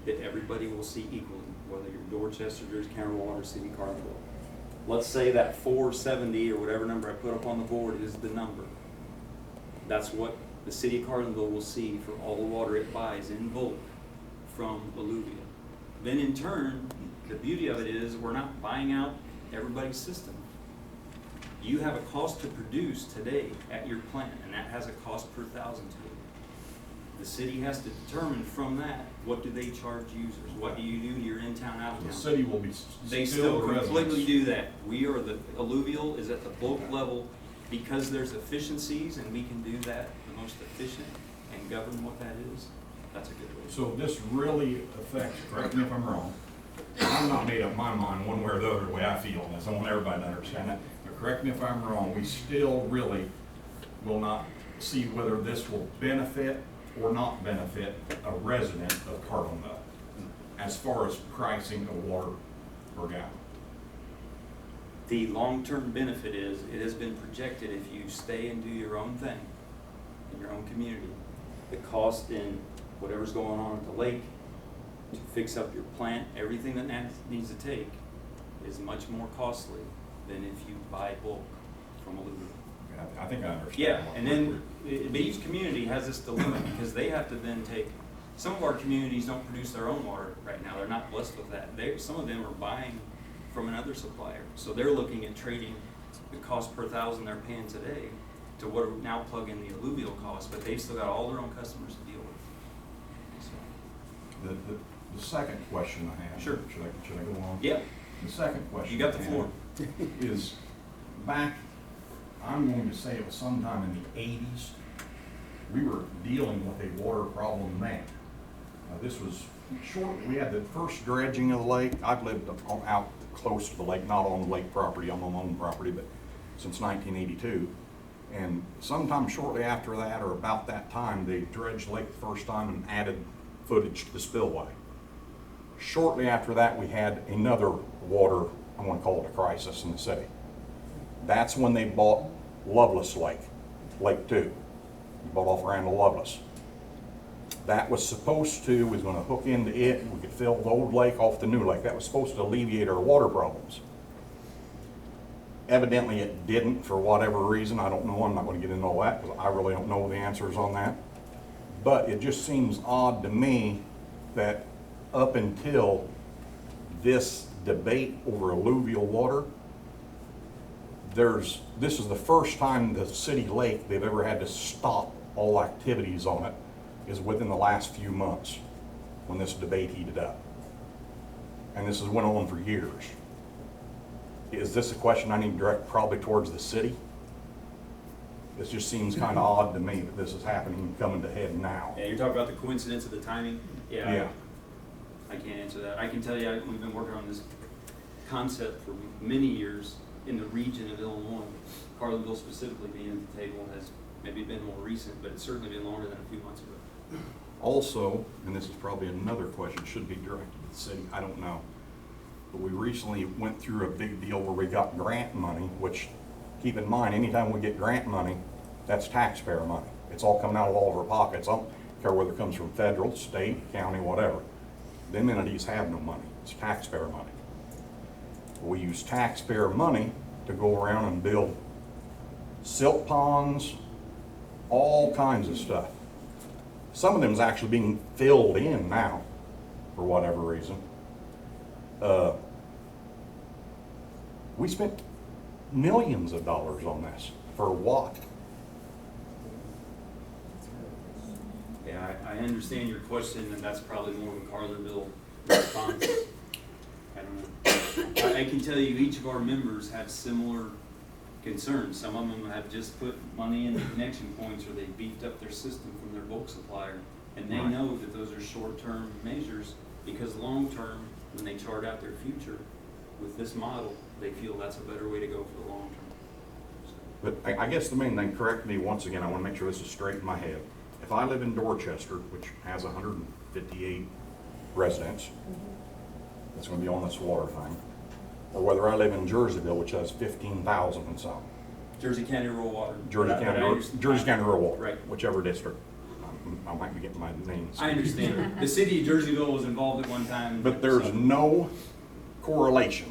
that everybody will see equally, whether you're Dorchester, Jersey County Water, City, Carlinville. Let's say that 470 or whatever number I put up on the board is the number. That's what the city of Carlinville will see for all the water it buys in bulk from Alluvial. Then in turn, the beauty of it is we're not buying out everybody's system. You have a cost to produce today at your plant, and that has a cost per thousand to it. The city has to determine from that, what do they charge users? What do you do to your in-town, out-of-town? The city will be They still still the completely residents. do that. We are the alluvial is at the bulk level because there's efficiencies and we can do that the most efficient and govern what that is. That's a good way. So this really affects, correct me if I'm wrong, I'm not made up my mind one way or the other the way I feel on this. I want everybody to understand that. But correct me if I'm wrong, we still really will not see whether this will benefit or not benefit a resident of Carlinville as far as pricing of water per gallon? The long-term benefit is, it has been projected if you stay and do your own thing in your own community, the cost in whatever's going on at the lake to fix up your plant, everything that needs to take is much more costly than if you buy bulk from Alluvial. I think I understand. Yeah, and then each community has this dilemma because they have to then take, some of our communities don't produce their own water right now. They're not blessed with that. Some of them are buying from another supplier. So they're looking at trading the cost per thousand they're paying today to what would now plug in the alluvial cost, but they've still got all their own customers to deal with. So. The second question I have. Sure. Should I go on? Yeah. The second question. You got the floor. Is back, I'm going to say it was sometime in the 80s, we were dealing with a water problem then. This was short, we had the first dredging of the lake. I've lived out close to the lake, not on lake property, on my own property, but since 1982. And sometime shortly after that, or about that time, they dredged the lake the first time and added footage to the spillway. Shortly after that, we had another water, I'm going to call it a crisis in the city. That's when they bought Loveless Lake, Lake 2. They bought off Randall Loveless. That was supposed to, was going to hook into it, we could fill the old lake off the new lake. That was supposed to alleviate our water problems. Evidently it didn't for whatever reason. I don't know, I'm not going to get into all that because I really don't know the answers on that. But it just seems odd to me that up until this debate over alluvial water, this is the first time the city lake they've ever had to stop all activities on it is within the last few months when this debate heated up. And this has went on for years. Is this a question I need to direct probably towards the city? This just seems kind of odd to me that this is happening and coming to head now. Yeah, you're talking about the coincidence of the timing? Yeah. I can't answer that. I can tell you we've been working on this concept for many years in the region of Illinois. Carlinville specifically being at the table has maybe been more recent, but it's certainly been longer than a few months ago. Also, and this is probably another question, should be directed to the city, I don't know. But we recently went through a big deal where we got grant money, which, keep in mind, anytime we get grant money, that's taxpayer money. It's all coming out of all of our pockets. I don't care whether it comes from federal, state, county, whatever. Them entities have no money. It's taxpayer money. We use taxpayer money to go around and build silt ponds, all kinds of stuff. Some of them is actually being filled in now, for whatever reason. We spent millions of dollars on this. For what? Yeah, I understand your question, and that's probably more of a Carlinville response. I don't know. I can tell you each of our members have similar concerns. Some of them have just put money in the connection points, or they beefed up their system from their bulk supplier. And they know that those are short-term measures, because long-term, when they chart out their future with this model, they feel that's a better way to go for the long term. But I guess the main thing, correct me once again, I want to make sure this is straight in my head. If I live in Dorchester, which has 158 residents, that's going to be on this water thing, or whether I live in Jerseyville, which has 15,000 and some. Jersey County Rural Water. Jersey County Rural Water, right. Whichever district. I might be getting my names. I understand. The city of Jerseyville was involved at one time. But there's no correlation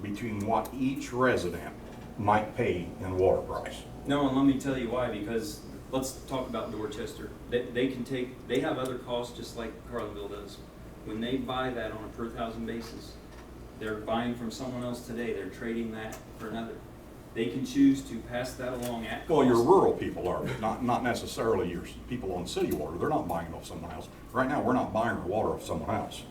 between what each resident might pay in water price. No, and let me tell you why, because let's talk about Dorchester. They have other costs just like Carlinville does. When they buy that on a per thousand basis, they're buying from someone else today, they're trading that for another. They can choose to pass that along at cost. Well, your rural people are, but not necessarily your people on city water. They're not buying it off someone else. Right now, we're not buying our water off someone else.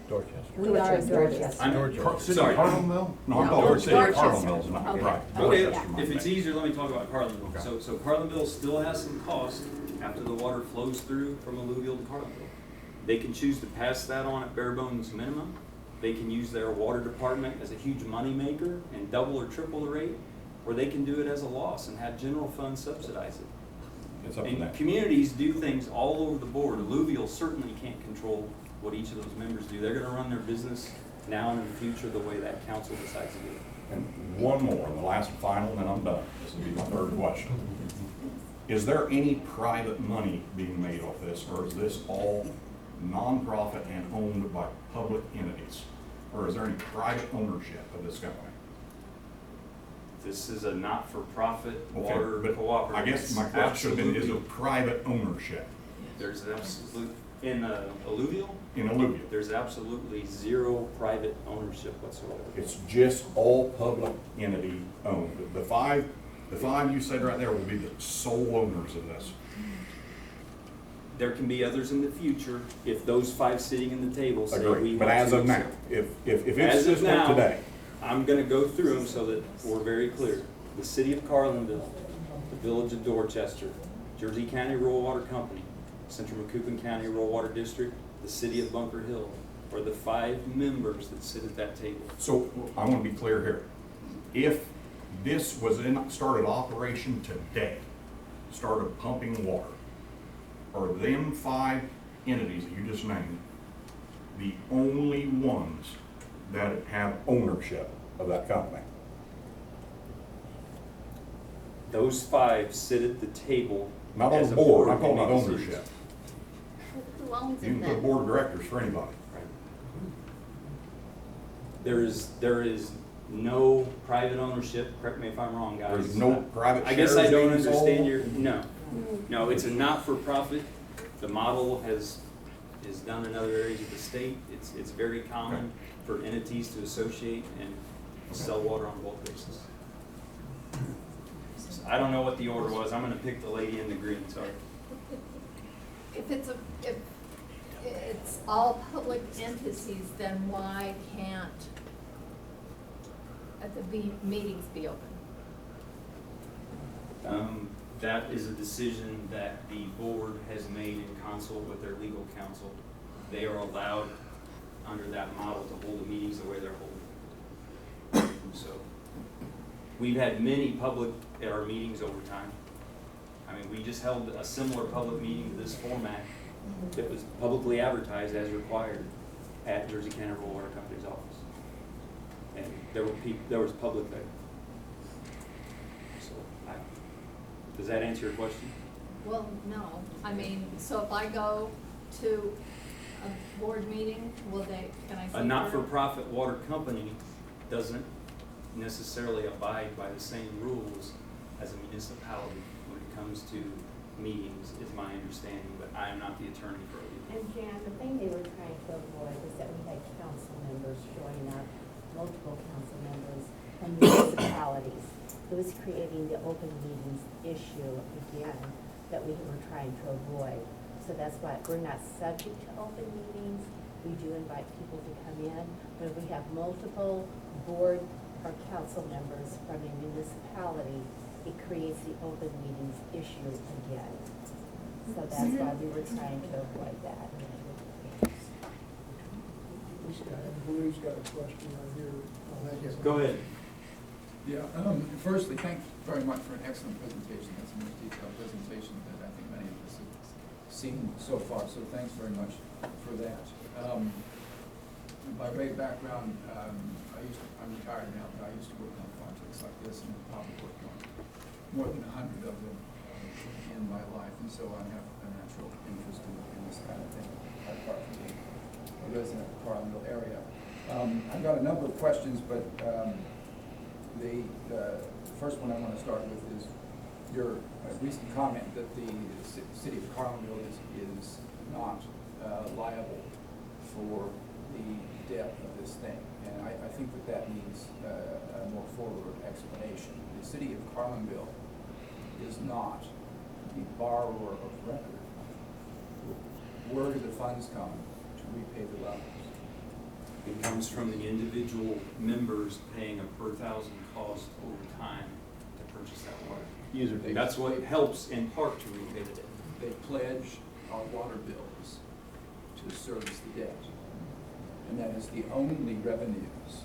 Dorchester. We are Dorchester. Sorry. Carlinville? No, I'm talking city of Carlinville's not, Okay. right. Okay, Dorchester's my if it's thing. easier, let me talk about Carlinville. Okay. So Carlinville still has some cost after the water flows through from Alluvial to Carlinville. They can choose to pass that on at bare bones minimum. They can use their water department as a huge money maker and double or triple the rate, or they can do it as a loss and have general funds subsidize it. It's up to And them. communities do things all over the board. Alluvial certainly can't control what each of those members do. They're gonna run their business now and in the future the way that council decides to do it. And one more, and the last and final, and then I'm done. This will be my third question. Is there any private money being made off this, or is this all nonprofit and owned by public entities? Or is there any private ownership of this company? This is a not-for-profit Okay, water but cooperative. I guess my question should have been, is Absolutely. it private ownership There's absolute, in Alluvial, in Alluvial? there's absolutely zero private ownership whatsoever. It's just all public entity owned. The five you said right there will be the sole owners of this. There can be others in the future if those 5 sitting in the table say we want to. Agreed, but as of now, if it's As of just up now, today, I'm gonna go through them so that we're very clear. The city of Carlinville, the village of Dorchester, Jersey County Rural Water Company, Central Macoupin County Rural Water District, the city of Bunker Hill are the 5 members that sit at that table. so I want to be clear here. If this was started operation today, started pumping water, are them 5 entities that you just named the only ones that have ownership of that company? Those 5 sit at the table Not on as the a board, I'm board talking about making decisions. ownership. Who owns You it can put then? board of directors for anybody. There is no private ownership, correct me if I'm wrong, guys. There's no private I guess shares I don't being understand sold? your, no, it's a not-for-profit. The model is done in other areas of the state. It's very common for entities to associate and sell water on a bulk basis. So I don't know what the order was. I'm gonna pick the lady in the green, sorry. If it's all public entities, then why can't the meetings be open? That is a decision that the board has made in consult with their legal counsel. They are allowed, under that model, to hold the meetings the way they're holding. So, we've had many public at our meetings over time. I mean, we just held a similar public meeting to this format that was publicly advertised as required at Jersey County Rural Water Company's office. And there was public there. So, does that answer your question? Well, no, I mean, so if I go to a board meeting, can I say? A not-for-profit water company doesn't necessarily abide by the same rules as a municipality when it comes to meetings, is my understanding, but I am not the attorney for it. And Jan, the thing they were trying to avoid was that we had council members showing up, multiple council members from municipalities. It was creating the open meetings issue again that we were trying to avoid. So that's why we're not subject to open meetings. We do invite people to come in, but if we have multiple board or council members from a municipality, it creates the open meetings issue again. So that's why we were trying to avoid that. This guy, I believe, has got a question right here. Go ahead. Yeah, firstly, thanks very much for an excellent presentation. That's the most detailed presentation that I think many of us have seen so far, so thanks very much for that. By way of background, I'm retired now, but I used to work on projects like this and probably worked on more than 100 of them in my life, and so I have a natural interest in this kind of thing, apart from being a resident of the Carlinville area. I've got a number of questions, but the first one I want to start with is your recent comment that the city of Carlinville is not liable for the debt of this thing. And I think that needs a more forward explanation. The city of Carlinville is not the borrower of record. Where do the funds come to repay the loans? It comes from the individual members paying a per thousand cost over time to purchase that water. That's what helps in part to repay the debt. They pledge our water bills to service the debt. And that is the only revenues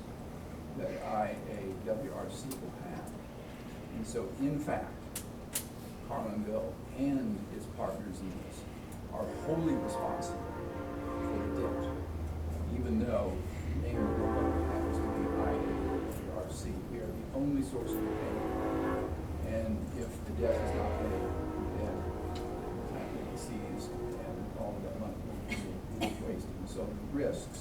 that IARWC will have. And so, in fact, Carlinville and its partners in this are wholly responsible for the debt, even though the name of the loan happens to be IARWC. We are the only source of payment. And if the debt is not paid, then the plant will be seized and all of that money will be wasted. So the risks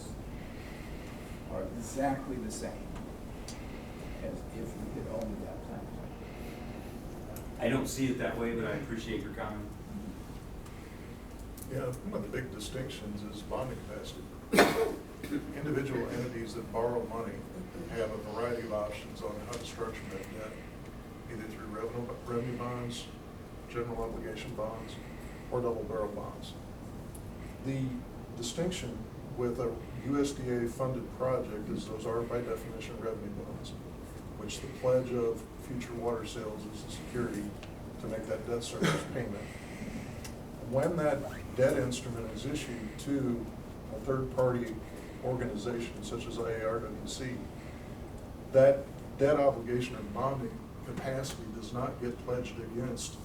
are exactly the same as if we had owned that plant. I don't see it that way, but I appreciate your comment. Yeah, one of the big distinctions is bonding capacity. Individual entities that borrow money have a variety of options on how to structure that debt, either through revenue bonds, general obligation bonds, or double barrel bonds. The distinction with a USDA funded project is those are by definition revenue bonds, which the pledge of future water sales is the security to make that debt service payment. When that debt instrument is issued to a third-party organization such as IARWC, that debt obligation or bonding capacity does not get pledged against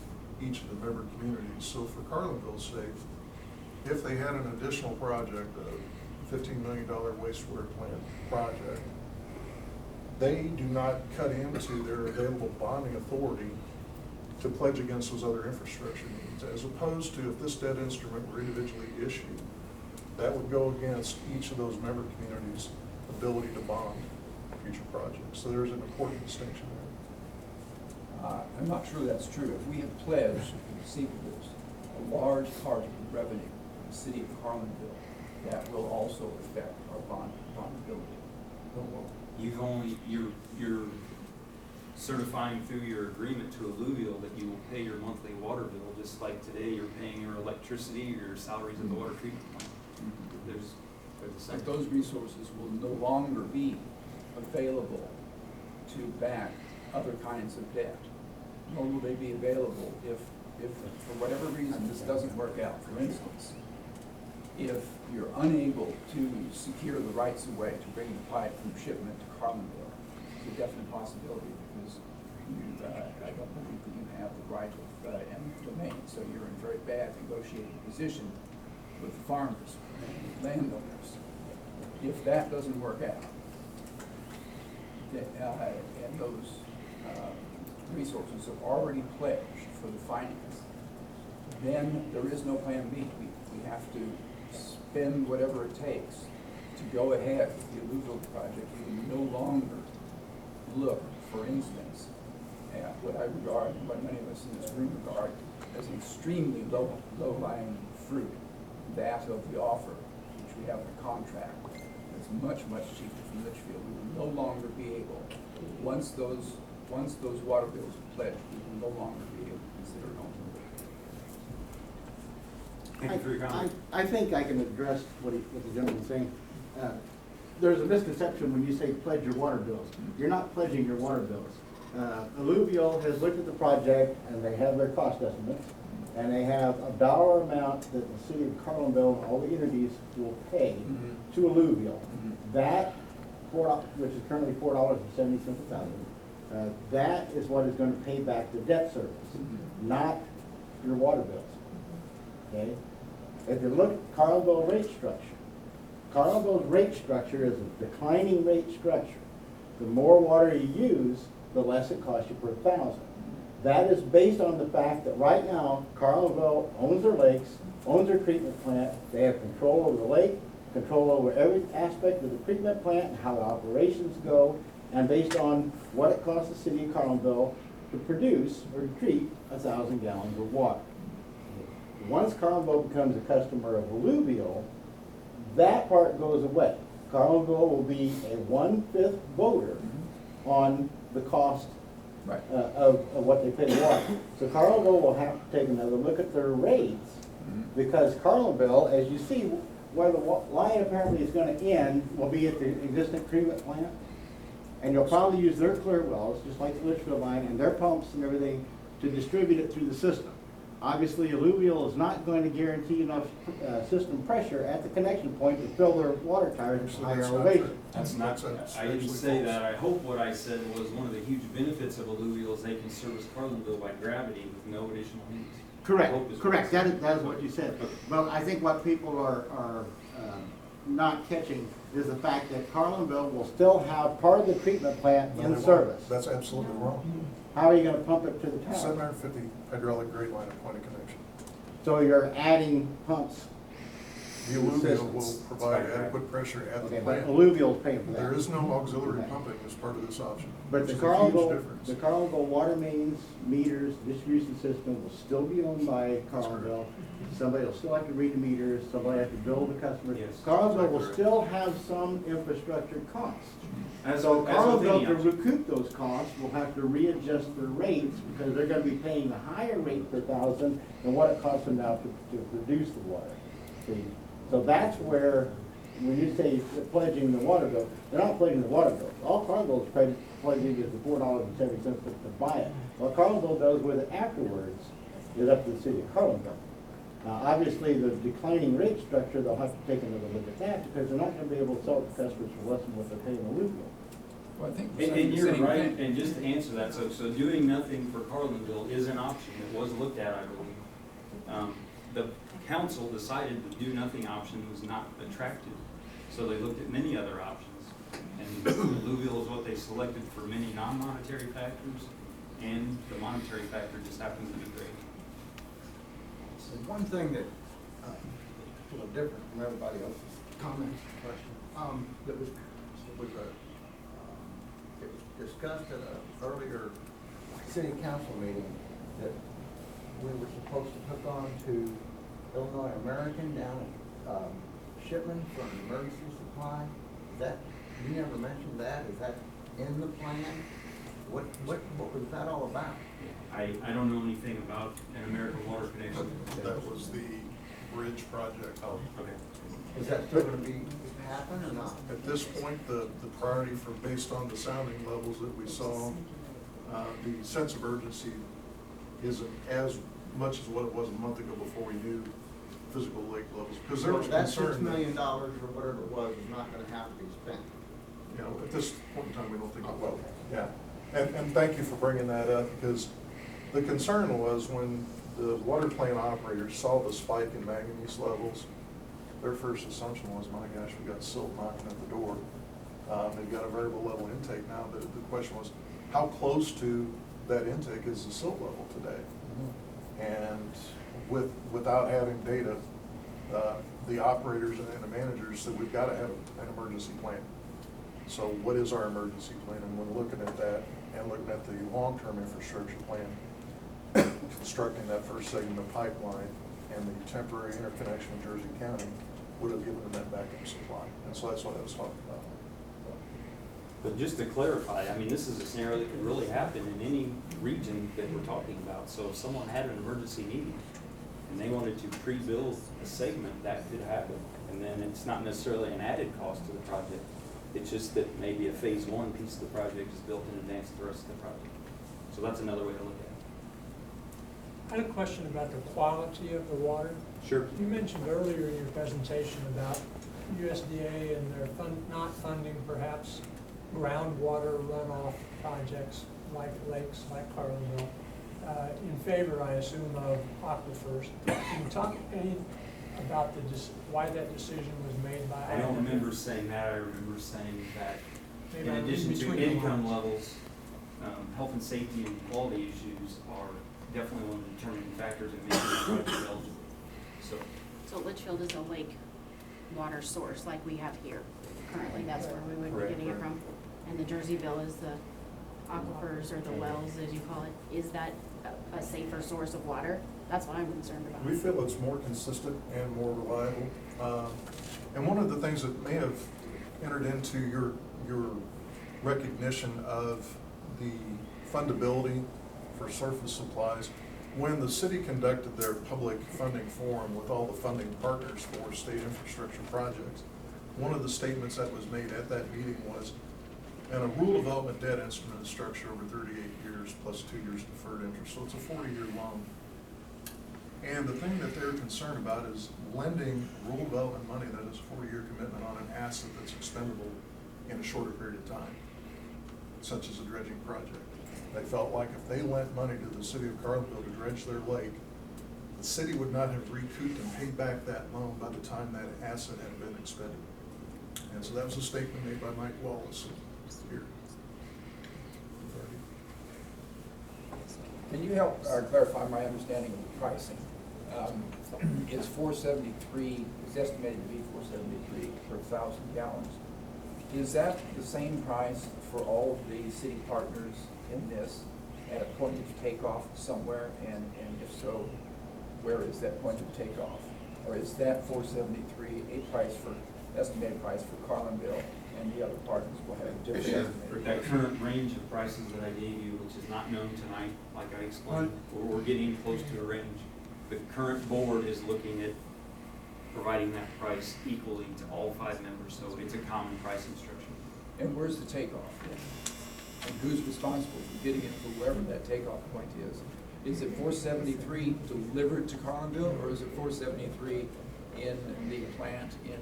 each of the member communities. So for Carlinville's sake, if they had an additional project, a $15 million wastewater plant project, they do not cut into their available bonding authority to pledge against those other infrastructure needs, as opposed to if this debt instrument were individually issued, that would go against each of those member communities' ability to bond future projects. So there's an important distinction there. I'm not sure that's true. If we have pledged receivables, a large part of the revenue of the city of Carlinville, that will also affect our bondability. You're certifying through your agreement to Alluvial that you will pay your monthly water bill, just like today you're paying your electricity or your salaries at the water treatment plant. There's a But second. those resources will no longer be available to back other kinds of debt. Nor will they be available if for whatever reason this doesn't work out. For instance, if you're unable to secure the rights of way to bring the pipe from shipment to Carlinville, it's a definite possibility because I don't believe that you have the right of eminent domain, so you're in a very bad negotiating position with the farmers and landowners. If that doesn't work out, and those resources are already pledged for the finance, then there is no plan B. We have to spend whatever it takes to go ahead with the Alluvial project. We can no longer look, for instance, at what I regard, and what many of us in this room regard, as an extremely low-lying fruit, that of the offer, which we have in the contract. It's much, much cheaper from Litchfield. We will no longer be able, once those water bills are pledged, we will no longer be able to consider it open. Thank you for your comment. I think I can address what the gentleman's saying. There's a misconception when you say pledge your water bills. You're not pledging your water bills. Alluvial has looked at the project and they have their cost estimates and they have a dollar amount that the city of Carlinville and all the entities will pay to Alluvial. That, which is currently $4.70 a thousand, that is what is going to pay back the debt service, not your water bills. Okay? If you look at Carlinville rate structure, Carlinville's rate structure is a declining rate structure. The more water you use, the less it costs you per thousand. That is based on the fact that right now, Carlinville owns their lakes, owns their treatment plant. They have control over the lake, control over every aspect of the treatment plant and how the operations go, and based on what it costs the city of Carlinville to produce or to treat 1,000 gallons of water. Once Carlinville becomes a customer of Alluvial, that part goes away. Carlinville will be a 1/5 voter on the cost of what they pay water. So Carlinville will have to take another look at their rates because Carlinville, as you see, where the line apparently is going to end will be at the existing treatment plant. And you'll probably use their clear wells, just like the Litchfield line, and their pumps and everything to distribute it through the system. Obviously, Alluvial is not going to guarantee enough system pressure at the connection point to fill their water towers at higher elevation. That's not, I didn't say that. I hope what I said was one of the huge benefits of Alluvial is they can service Carlinville by gravity with no additional needs. Correct, that is what you said. But I think what people are not catching is the fact that Carlinville will still have part of the treatment plant in service. That's absolutely wrong. How are you gonna pump it to the tower? 750 hydraulic grade line of point of connection. So you're adding pumps. The Alluvial will provide adequate pressure at the Okay, but plant. Alluvial's paying for that. There is no auxiliary pumping as part of this option. But which the is a huge Carlinville, difference. the Carlinville water mains, meters, distribution system will still be owned by Carlinville. Somebody will still have to read the meters, somebody have to bill the customers. Yes. Carlinville will still have some infrastructure costs. As So with any Carlinville, to option. recoup those costs, will have to readjust their rates because they're gonna be paying a higher rate per thousand than what it costs them now to produce the water. See? So that's where, when you say pledging the water bill, they're not pledging the water bill. All Carlinville is pledging is the $4.70 to buy it. What Carlinville does with it afterwards is up to the city of Carlinville. Obviously, the declining rate structure, they'll have to take another look at that because they're not gonna be able to sell it to customers for less than what they're paying Alluvial. Well, I think And you're saying right, that- and just to answer that, so doing nothing for Carlinville is an option. It was looked at, I believe. The council decided the do nothing option was not attractive, so they looked at many other options. And Alluvial is what they selected for many non-monetary factors, and the monetary factor just happens to be great. So one thing that, a little different from everybody else's comments and questions, that was it was discussed at an earlier city council meeting that we were supposed to hook on to Illinois American down at Shipman for an emergency supply. That, you never mentioned that, is that in the plan? What was that all about? I don't know anything about an American Water Connection. That was the bridge project. Oh, okay. Is that still gonna be happen or not? At this point, the priority for, based on the sounding levels that we saw, the sense of urgency isn't as much as what it was a month ago before we knew physical lake levels. Because there was That concern. $6 million or whatever it was is not gonna have to be spent. You know, at this point in time, we don't think it Oh, will. okay. Yeah, and thank you for bringing that up, because the concern was when the water plant operators saw the spike in manganese levels, their first assumption was, my gosh, we got silt knocking at the door. They've got a variable level intake now, but the question was, how close to that intake is the silt level today? And without having data, the operators and the managers said, we've got to have an emergency plan. So what is our emergency plan? And when looking at that and looking at the long-term infrastructure plan, constructing that first segment of pipeline and the temporary interconnection with Jersey County would have given them that backup supply. And so that's what I was talking about. But just to clarify, I mean, this is a scenario that could really happen in any region that we're talking about. So if someone had an emergency need and they wanted to pre-build a segment, that could happen. And then it's not necessarily an added cost to the project. It's just that maybe a phase one piece of the project is built in advance of the rest of the project. So that's another way to look at it. I had a question about the quality of the water. Sure. You mentioned earlier in your presentation about USDA and their not funding perhaps groundwater runoff projects like lakes, like Carlinville, in favor, I assume, of aquifers. Can you talk any about why that decision was made by? I don't remember saying that. I remember saying that Maybe in I'm addition to between the income lines. levels, health and safety and quality issues are definitely one of the determining factors in making the project eligible. So Litchfield is a lake water source like we have here currently. That's where we would Correct, be getting it correct. from. And the Jerseyville is the aquifers or the wells, as you call it. Is that a safer source of water? That's what I'm concerned about. We feel it's more consistent and more reliable. And one of the things that may have entered into your recognition of the fundability for surface supplies, when the city conducted their public funding forum with all the funding partners for state infrastructure projects, one of the statements that was made at that meeting was, and a rule development debt instrument is structured over 38 years plus 2 years deferred interest, so it's a 40-year loan. And the thing that they're concerned about is lending rural development money that is a 4-year commitment on an asset that's expendable in a shorter period of time, such as a dredging project. They felt like if they lent money to the city of Carlinville to dredge their lake, the city would not have recouped and paid back that loan by the time that asset had been expended. And so that was a statement made by Mike Wallace here. Can you help clarify my understanding of the pricing? Is 473, is estimated to be 473 per 1,000 gallons. Is that the same price for all of the city partners in this at a point of takeoff somewhere? And if so, where is that point of takeoff? Or is that 473 a price for, estimated price for Carlinville, and the other partners will have a different estimated That price? current range of prices that I gave you, which is not known tonight, like I explained, we're getting close to a range. The current board is looking at providing that price equally to all 5 members, so it's a common pricing structure. And where's the takeoff? And who's responsible for getting it to wherever that takeoff point is? Is it 473 delivered to Carlinville, or is it 473 in the plant in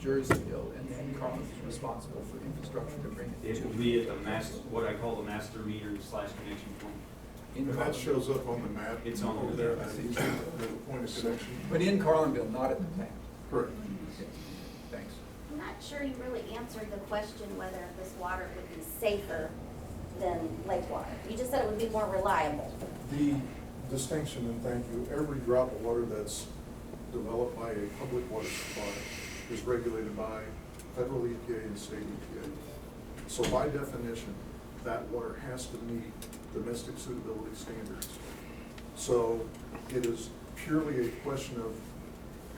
Jerseyville, and then Carlinville is responsible for infrastructure to bring it to? It will be at the master, what I call the master meter / connection point. And that shows up on the map. It's on over there. there. There's a point of connection. But in Carlinville, not at the plant? Correct. Okay. Thanks. I'm not sure you really answered the question whether this water would be safer than lake water. You just said it would be more reliable. The distinction, and thank you, every drop of water that's developed by a public water supply is regulated by federal EPA and state EPA. So by definition, that water has to meet domestic suitability standards. So it is purely a question of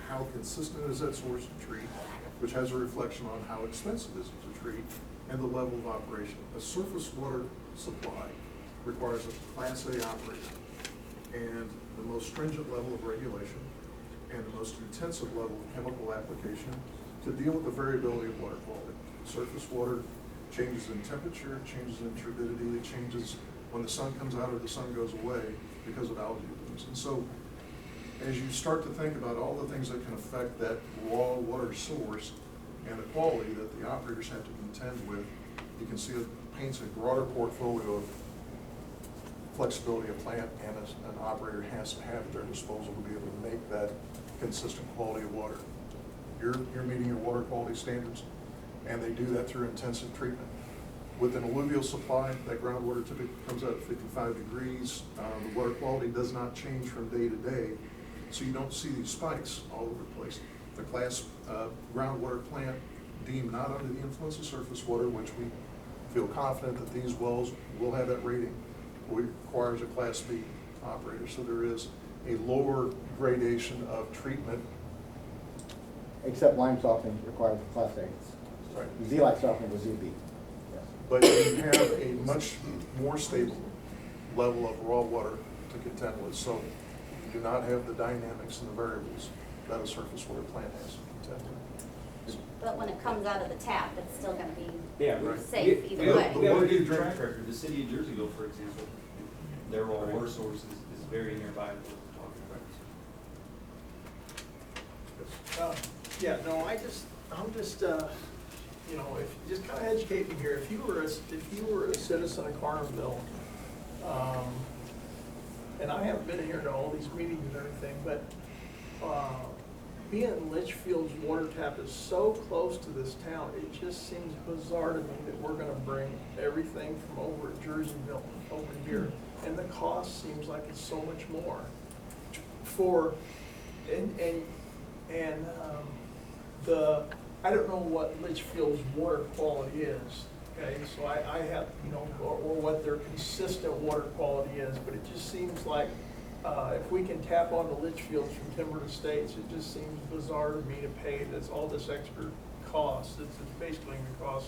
how consistent is that source to treat, which has a reflection on how expensive is it to treat, and the level of operation. A surface water supply requires a Class A operator and the most stringent level of regulation and the most intensive level of chemical application to deal with the variability of water quality. Surface water changes in temperature, changes in turbidity, it changes when the sun comes out or the sun goes away because of algae blooms. And so as you start to think about all the things that can affect that raw water source and the quality that the operators have to contend with, you can see it paints a broader portfolio of flexibility a plant and an operator has to have at their disposal to be able to make that consistent quality of water. You're meeting your water quality standards, and they do that through intensive treatment. With an alluvial supply, that groundwater typically comes out at 55 degrees. The water quality does not change from day to day, so you don't see these spikes all over the place. The class groundwater plant deemed not under the influence of surface water, which we feel confident that these wells will have that rating, requires a Class B operator. So there is a lower gradation of treatment. Except lime softening requires a Class A. Right. Zeolite softening was ZB. But you have a much more stable level of raw water to contend with. So you do not have the dynamics and the variables that a surface water plant has to contend with. But when it comes out of the tap, it's still gonna be Right. safe either way. We have a good track record. The city of Jerseyville, for example, their raw water source is very nearby to what we're talking about. Yeah, no, I'm just, you know, if you just kind of educate me here, if you were a citizen of Carlinville, and I haven't been here to all these meetings and everything, but being Litchfield's water tap is so close to this town, it just seems bizarre to me that we're gonna bring everything from over at Jerseyville over here, and the cost seems like it's so much more. I don't know what Litchfield's water quality is, okay, so I have, you know, or what their consistent water quality is, but it just seems like if we can tap onto Litchfields from Timber Estates, it just seems bizarre to me to pay all this extra cost. It's basically going to cost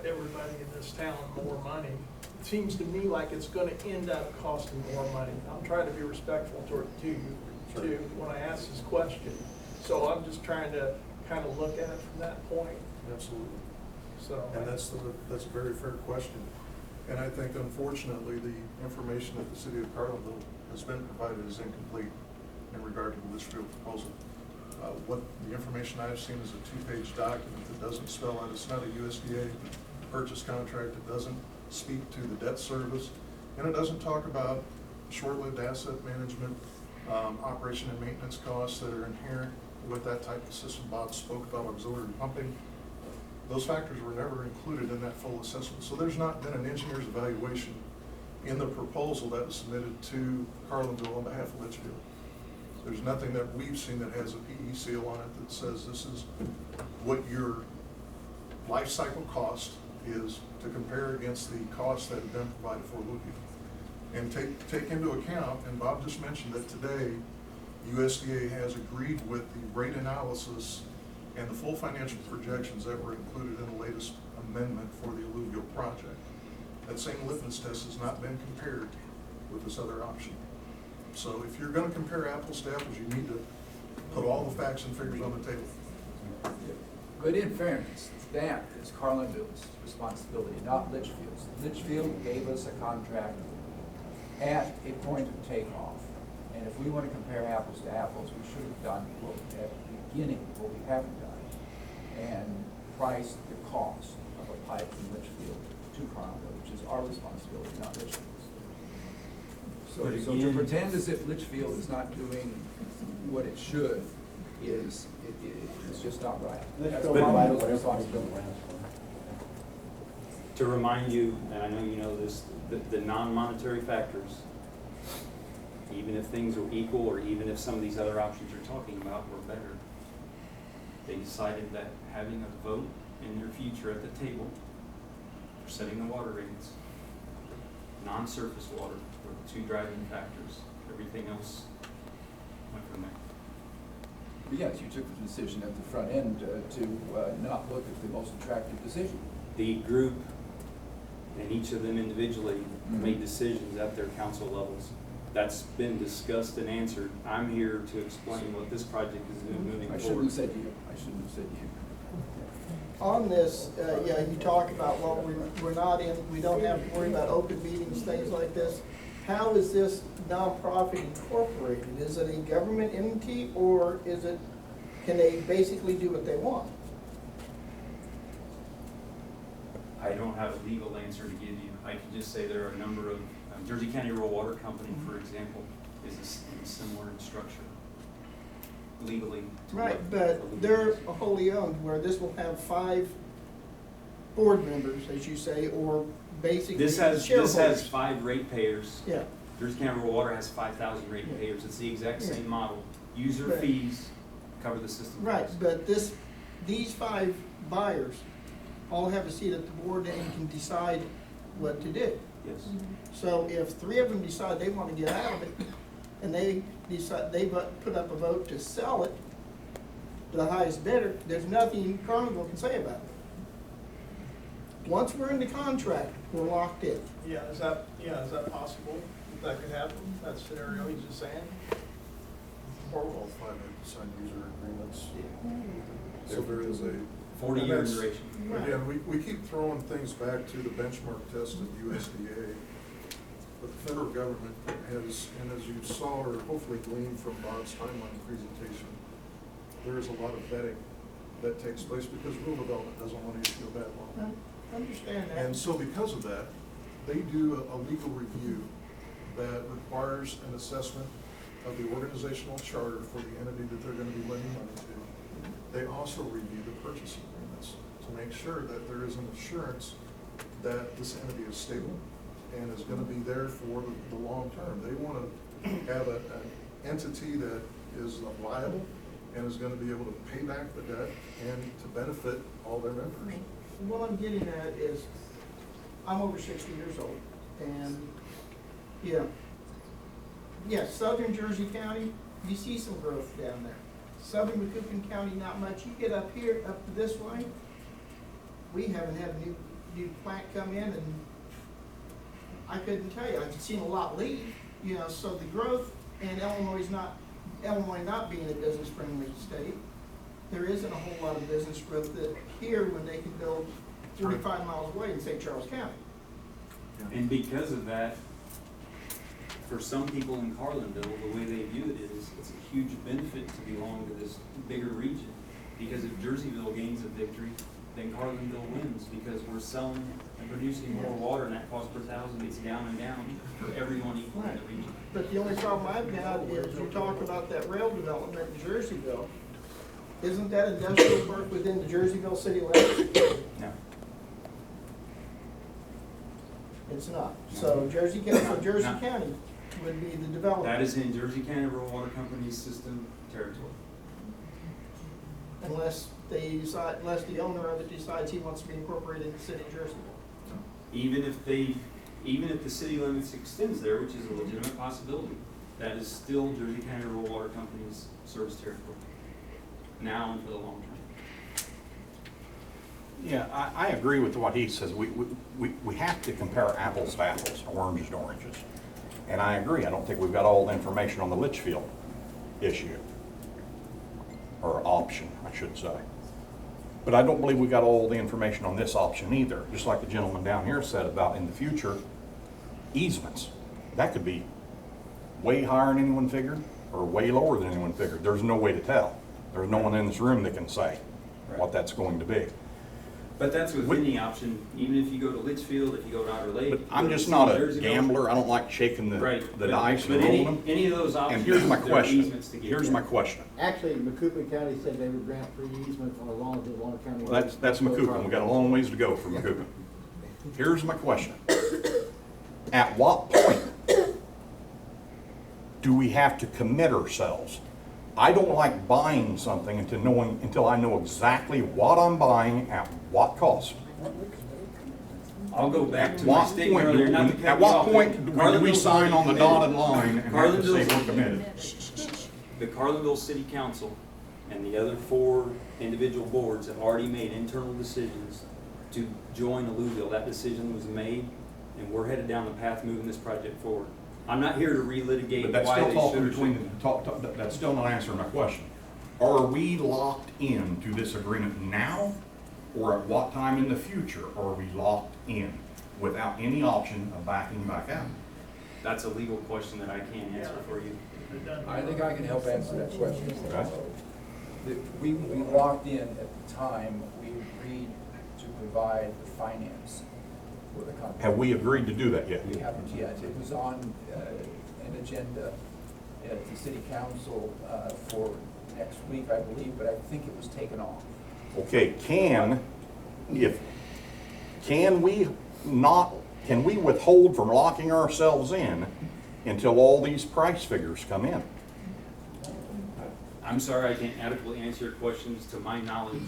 everybody in this town more money. It seems to me like it's going to end up costing more money. I'm trying to be respectful to you too when I ask this question. So I'm just trying to kind of look at it from that point. Absolutely. So. And that's a very fair question. And I think unfortunately the information that the city of Carlinville has been provided is incomplete. in regard to the Litchfield proposal. What the information I've seen is a two-page document that doesn't spell out, it's not a USDA purchase contract, it doesn't speak to the debt service, and it doesn't talk about short-lived asset management, operation and maintenance costs that are inherent with that type of system. Bob spoke about auxiliary pumping. Those factors were never included in that full assessment. So there's not been an engineer's evaluation in the proposal that was submitted to Carlinville on behalf of Litchfield. There's nothing that we've seen that has a PE seal on it that says this is what your life cycle cost is to compare against the costs that have been provided for Alluvial. And take into account, and Bob just mentioned that today, USDA has agreed with the rate analysis and the full financial projections that were included in the latest amendment for the Alluvial project. That same litmus test has not been compared with this other option. So if you're going to compare apples to apples, you need to put all the facts and figures on the table. But in fairness, that is Carlinville's responsibility, not Litchfield's. Litchfield gave us a contract at a point of takeoff. And if we want to compare apples to apples, we should have done what at the beginning, what we haven't done, and priced the cost of a pipe from Litchfield to Carlinville, which is our responsibility, not Litchfield's. So to pretend as if Litchfield is not doing what it should is just not right. That's Carlinville's responsibility. To remind you, and I know you know this, the non-monetary factors, even if things were equal or even if some of these other options you're talking about were better, they decided that having a vote in their future at the table for setting the water rates, non-surface water were the two driving factors. Everything else went from there. But yes, you took the decision at the front end to not look at the most attractive decision. The group and each of them individually made decisions at their council levels. That's been discussed and answered. I'm here to explain what this project is moving forward. I shouldn't have said you. I shouldn't have said you. On this, you talk about, well, we're not in, we don't have to worry about open meetings, things like this. How is this nonprofit incorporated? Is it a government entity, or is it, can they basically do what they want? I don't have a legal answer to give you. I can just say there are a number of, Jersey County Rural Water Company, for example, is similar in structure legally. Right, but they're wholly owned, where this will have 5 board members, as you say, or basically This has shareholders. 5 ratepayers. Yeah. Jersey County Rural Water has 5,000 ratepayers. It's the exact same model. User Right. fees cover the system. Right, costs. but these 5 buyers all have a seat at the board and can decide what to do. Yes. So if 3 of them decide they want to get out of it, and they decide, they put up a vote to sell it to the highest bidder, there's nothing Carnival can say about it. Once we're in the contract, we're locked in. Is that possible? That could happen, that scenario he's just saying? All 5 have to sign user agreements. So there is a 40-year duration. Again, we keep throwing things back to the benchmark test of USDA. But the federal government has, and as you saw or hopefully gleaned from Bob's timeline presentation, there is a lot of vetting that takes place because rural development doesn't want you to feel bad long. I understand that. And so because of that, they do a legal review that requires an assessment of the organizational charter for the entity that they're going to be lending money to. They also review the purchase agreements to make sure that there is an assurance that this entity is stable and is going to be there for the long term. They want to have an entity that is viable and is going to be able to pay back the debt and to benefit all their members. What I'm getting at is, I'm over 60 years old, and southern Jersey County, you see some growth down there. Southern Macoupin County, not much. You get up here, up this way, we haven't had a new plant come in, and I couldn't tell you. I've seen a lot leave, so the growth, and Illinois not being a business-friendly state, there isn't a whole lot of business growth that here when they can build 45 miles away in St. Charles County. And because of that, for some people in Carlinville, the way they view it is, it's a this bigger region. Because if Jerseyville gains a victory, then Carlinville wins, because we're selling and producing more water, and that cost per thousand gets down and down for everyone equal in the region. But the only problem I've got is you talk about that rail development in Jerseyville. Isn't that industrial park within the Jerseyville city limits? No. It's not. So Jersey County would be the developer. That is in Jersey County Rural Water Company's system territory. Unless the owner of it decides he wants to be incorporated in the city of Jerseyville. Even if the city limits extends there, which is a legitimate possibility, that is still Jersey County Rural Water Company's service territory, now and for the long term. Yeah, I agree with what he says. We have to compare apples to apples, oranges to oranges. And I agree, I don't think we've got all the information on the Litchfield issue, or option, I should say. But I don't believe we got all the information on this option either, just like the gentleman down here said about in the future, easements. That could be way higher than anyone figured, or way lower than anyone figured. There's no way to tell. There's no one in this room that can say what that's going to be. But that's with any option, even if you go to Litchfield, if you go to Otter Lake. But I'm just not a gambler. I don't like shaking the dice and rolling them. Any of those options, And here's my there are question. easements to get Here's to. my question. Actually, Macoupin County said they would grant free easement as long as the Warner County. Well, that's Macoupin. We got a long ways to go for Macoupin. Here's my question. At what point do we have to commit ourselves? I don't like buying something until I know exactly what I'm buying at what cost. I'll go back to my statement earlier, not to cut At you what off, point but do we Carlinville's sign on the already dotted committed. line and have to say we're committed? The Carlinville City Council and the other 4 individual boards have already made internal decisions to join Alluvial. That decision was made, and we're headed down the path moving this project forward. I'm not here to relitigate But that's why still they talking should or between, shouldn't. that's still not answering my question. Are we locked into this agreement now, or at what time in the future are we locked in without any option of backing back out? That's a legal question that I can't answer for you. I think I can help answer that question. Okay. We locked in at the time, we agreed to provide the finance for the company. Have we agreed to do that yet? We haven't yet. It was on an agenda at the city council for next week, I believe, but I think it was taken off. Okay, can we withhold from locking ourselves in until all these price figures come in? I'm sorry I can't adequately answer your questions. To my knowledge,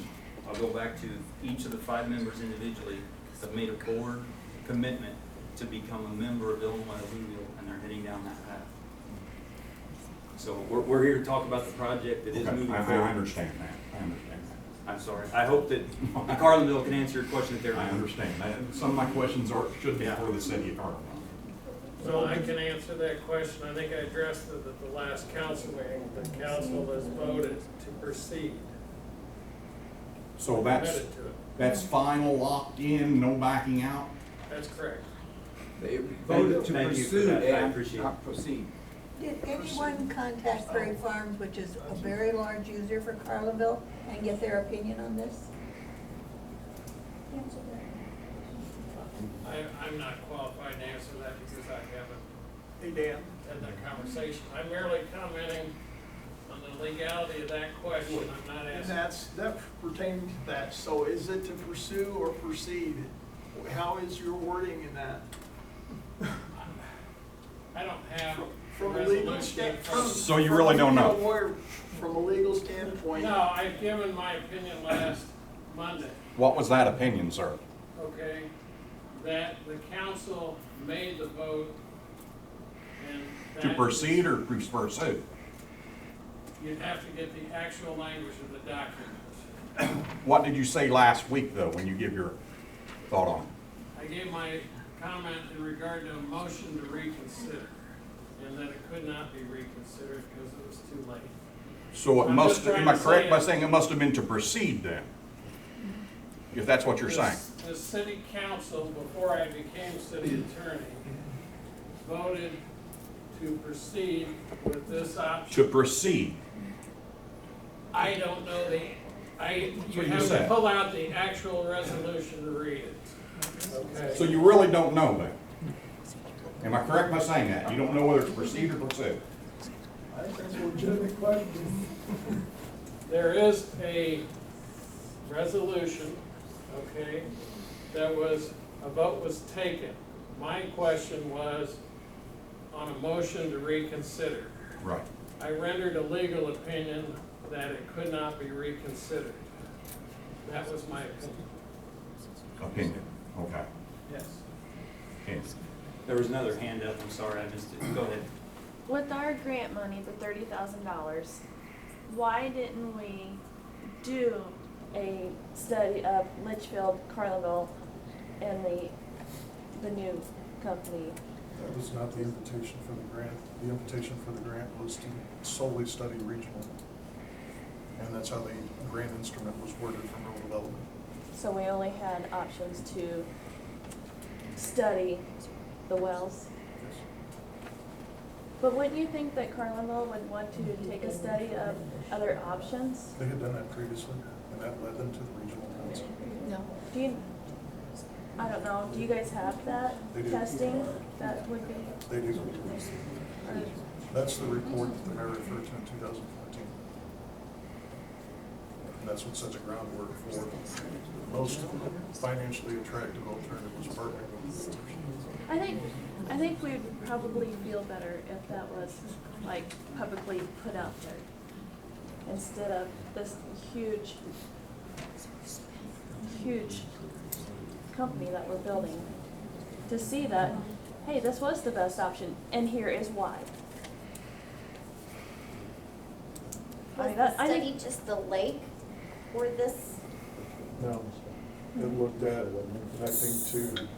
I'll go back to each of the 5 members individually have made a board commitment to become a member of Illinois Alluvial, and they're heading down that path. So we're here to talk about the project that is moving forward. I understand that. I understand that. I'm sorry. I hope that Carlinville can answer your question at their I time. understand that. Some of my questions should be for the city of Carlinville. So I can answer that question. I think I addressed it at the last council meeting. The council has voted to proceed. So Committed to it. that's final, locked in, no backing out? That's correct. They voted to Thank you for pursue that. I and appreciate it. not proceed. Did anyone contact Prairie Farms, which is a very large user for Carlinville, and get their opinion on this? I'm not qualified to answer that because I haven't Hey, Dan. had that conversation. I'm merely commenting on the legality of that question. I'm not And asking. that pertains to that. So is it to pursue or proceed? How is your wording in that? I don't have From a a legal resolution. standpoint. So you really don't know? From a legal standpoint. No, I've given my opinion last Monday, What was that opinion, sir? okay? That the council made the vote and To that proceed or pursue? you'd have to get the actual language of the document. What did you say last week, though, when you give your thought on it? I gave my comment in regard to a motion to reconsider, and that it could not be reconsidered because it was too late. So it I'm must, just trying am I to correct say by it. saying it must have been to proceed then? If that's what you're saying? The city council, before I became city attorney, voted to proceed with this option. To proceed. I don't know you what you have to said. pull out the actual resolution to read it. Okay? So you really don't know that? Am I correct by saying that? You don't know whether it's proceed or pursue? I think that's a legitimate question. There is a resolution, okay, a vote was taken. My question was on a motion to reconsider. Right. I rendered a legal opinion that it could not be reconsidered. That was my opinion. Opinion, okay. Yes. Opinion. There was another hand up, I'm sorry, I missed it. Go ahead. With our grant money, the $30,000, why didn't we do a study of Litchfield, Carlinville, and the new company? That was not the invitation for the grant. The invitation for the grant was to solely study regional. And that's how the grant instrument was worded from rural development. So we only had options to study the wells? But wouldn't you think that Carlinville would want to take a study of other options? They had done that previously, and that led them to the regional council. No. Do you, I don't know, do you guys have that They do. testing that would be? They do. or- That's the report that the mayor referred to in 2014. And that's what sets a groundwork for the most financially attractive alternative was partnering with the I think we'd probably feel better if that was like publicly put out there instead of this huge company that we're building, to see that, hey, this was the best option and here is why. Was the study just the lake or this? No, it looked at connecting to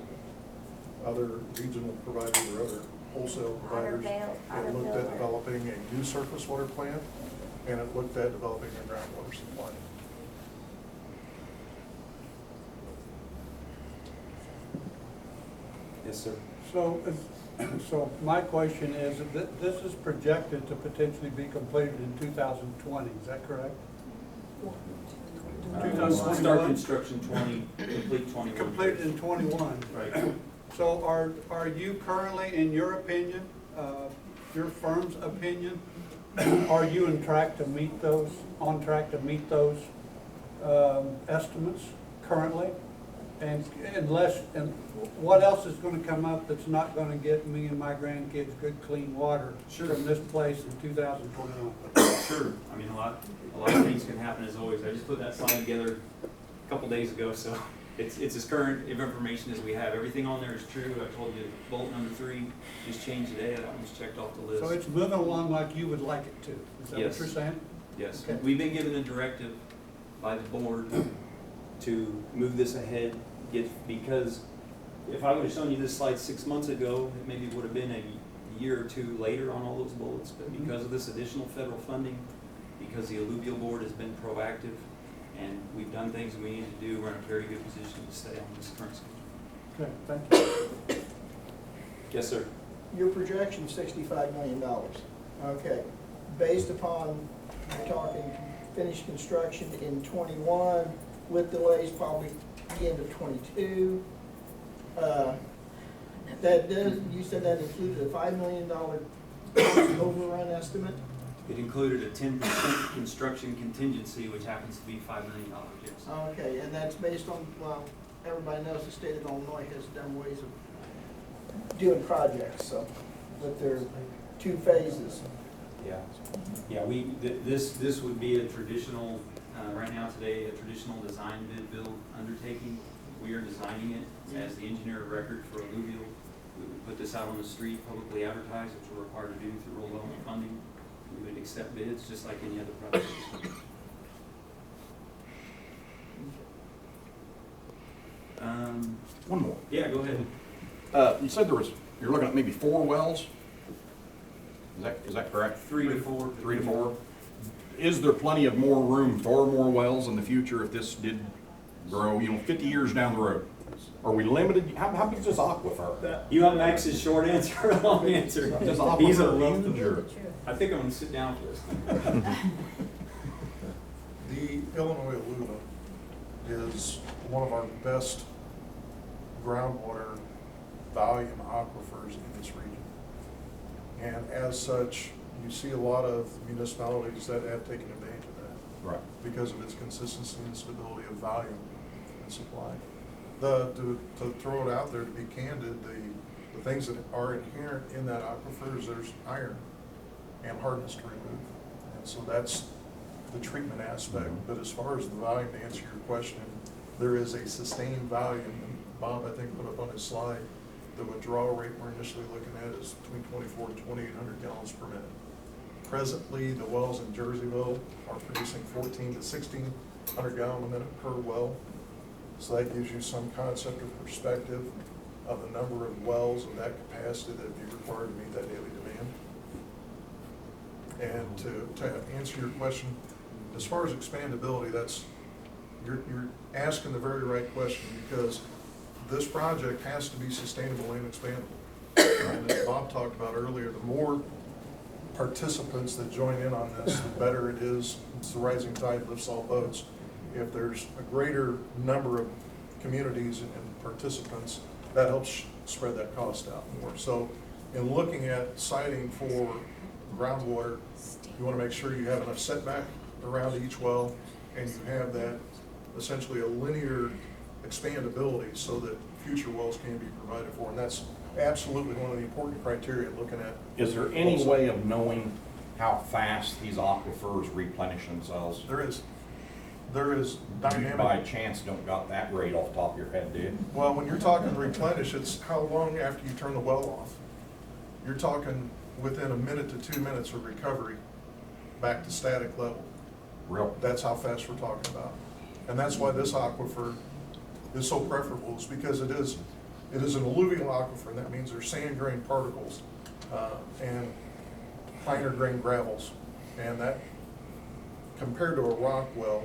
other regional providers or other wholesale providers. It looked at developing a new surface water plant, and it looked at developing a groundwater supply. Yes, sir. So my question is, this is projected to potentially be completed in 2020, is that correct? Start construction 20, complete 21. Completed in 21. Right. So are you currently, in your opinion, your firm's opinion, are you on track to meet those estimates currently? And what else is gonna come up that's not gonna get me and my grandkids good, clean water from this place in 2021? Sure. I mean, a lot of things can happen as always. I just put that slide together a couple days ago, so it's as current of information as we have. Everything on there is true. I told you bullet number 3 just changed today. That one was checked off the list. So it's moving along like you would like it to, is that what you're saying? Yes. Okay. We've been given a directive by the board to move this ahead, because if I would have shown you this slide 6 months ago, it maybe would have been a year or two later on all those bullets, but because of this additional federal funding, because the Alluvial board has been proactive, and we've done things we need to do, we're in a very good position to stay on this current schedule. Okay, thank you. Yes, sir. Your projection $65 million. Okay, based upon, you're talking finished construction in 21 with delays probably the end of 22. That does, you said that included a $5 million overrun estimate? It included a 10% construction contingency, which happens to be $5 million, yes. Okay, and that's based on, well, everybody knows the state of Illinois has done ways of doing projects, so, but there are 2 phases. Yeah, yeah. This would be a traditional, right now today, a traditional design bid build undertaking. We are designing it as the engineer of record for Alluvial. We would put this out on the street, publicly advertise, which we're required to do through rural development funding. We would accept bids just like any other project. One more. Yeah, go ahead. You said you're looking at maybe 4 wells? Is that correct? 3 to 4. 3 to 4. Is there plenty of more room for more wells in the future if this did grow, 50 years down the road? Are we limited? How big is this aquifer? You want Max's short answer or long answer? Does He's a aquifer huge or? I think I'm gonna sit down for this. The Illinois Alluvial is one of our best groundwater volume aquifers in this region. And as such, you see a lot of municipalities that have taken advantage of that. Right. Because of its consistency and stability of volume and supply. To throw it out there, to be candid, the things that are inherent in that aquifer is there's iron and hardness to remove. And so that's the treatment aspect. But as far as the volume, to answer your question, there is a sustained volume. And Bob, I think, put up on his slide, the withdrawal rate we're initially looking at is between 24 and 2,800 gallons per minute. Presently, the wells in Jerseyville are producing 14 to 1,600 gallons a minute per well. So that gives you some concept or perspective of the number of wells of that capacity that would be required to meet that daily demand. And to answer your question, as far as expandability, you're asking the very right question, because this project has to be sustainable and expandable. And as Bob talked about earlier, the more participants that join in on this, the better it is. It's the rising tide lifts all boats. If there's a greater number of communities and participants, that helps spread that cost out more. So in looking at siting for groundwater, you want to make sure you have enough setback around each well, and you have that essentially a linear expandability so that future wells can be provided for. And that's absolutely one of the important criteria looking at. Is there any way of knowing how fast these aquifers replenish themselves? There is. There is dynamic. You by chance don't got that rate off the top of your head, do you? Well, when you're talking replenish, it's how long after you turn the well off. You're talking within a minute to 2 minutes of recovery back to static level. Real. That's how fast we're talking about. And that's why this aquifer is so preferable, is because it is an alluvial aquifer, and that means there's sand grain particles and finer grain gravels. And that, compared to a rock well,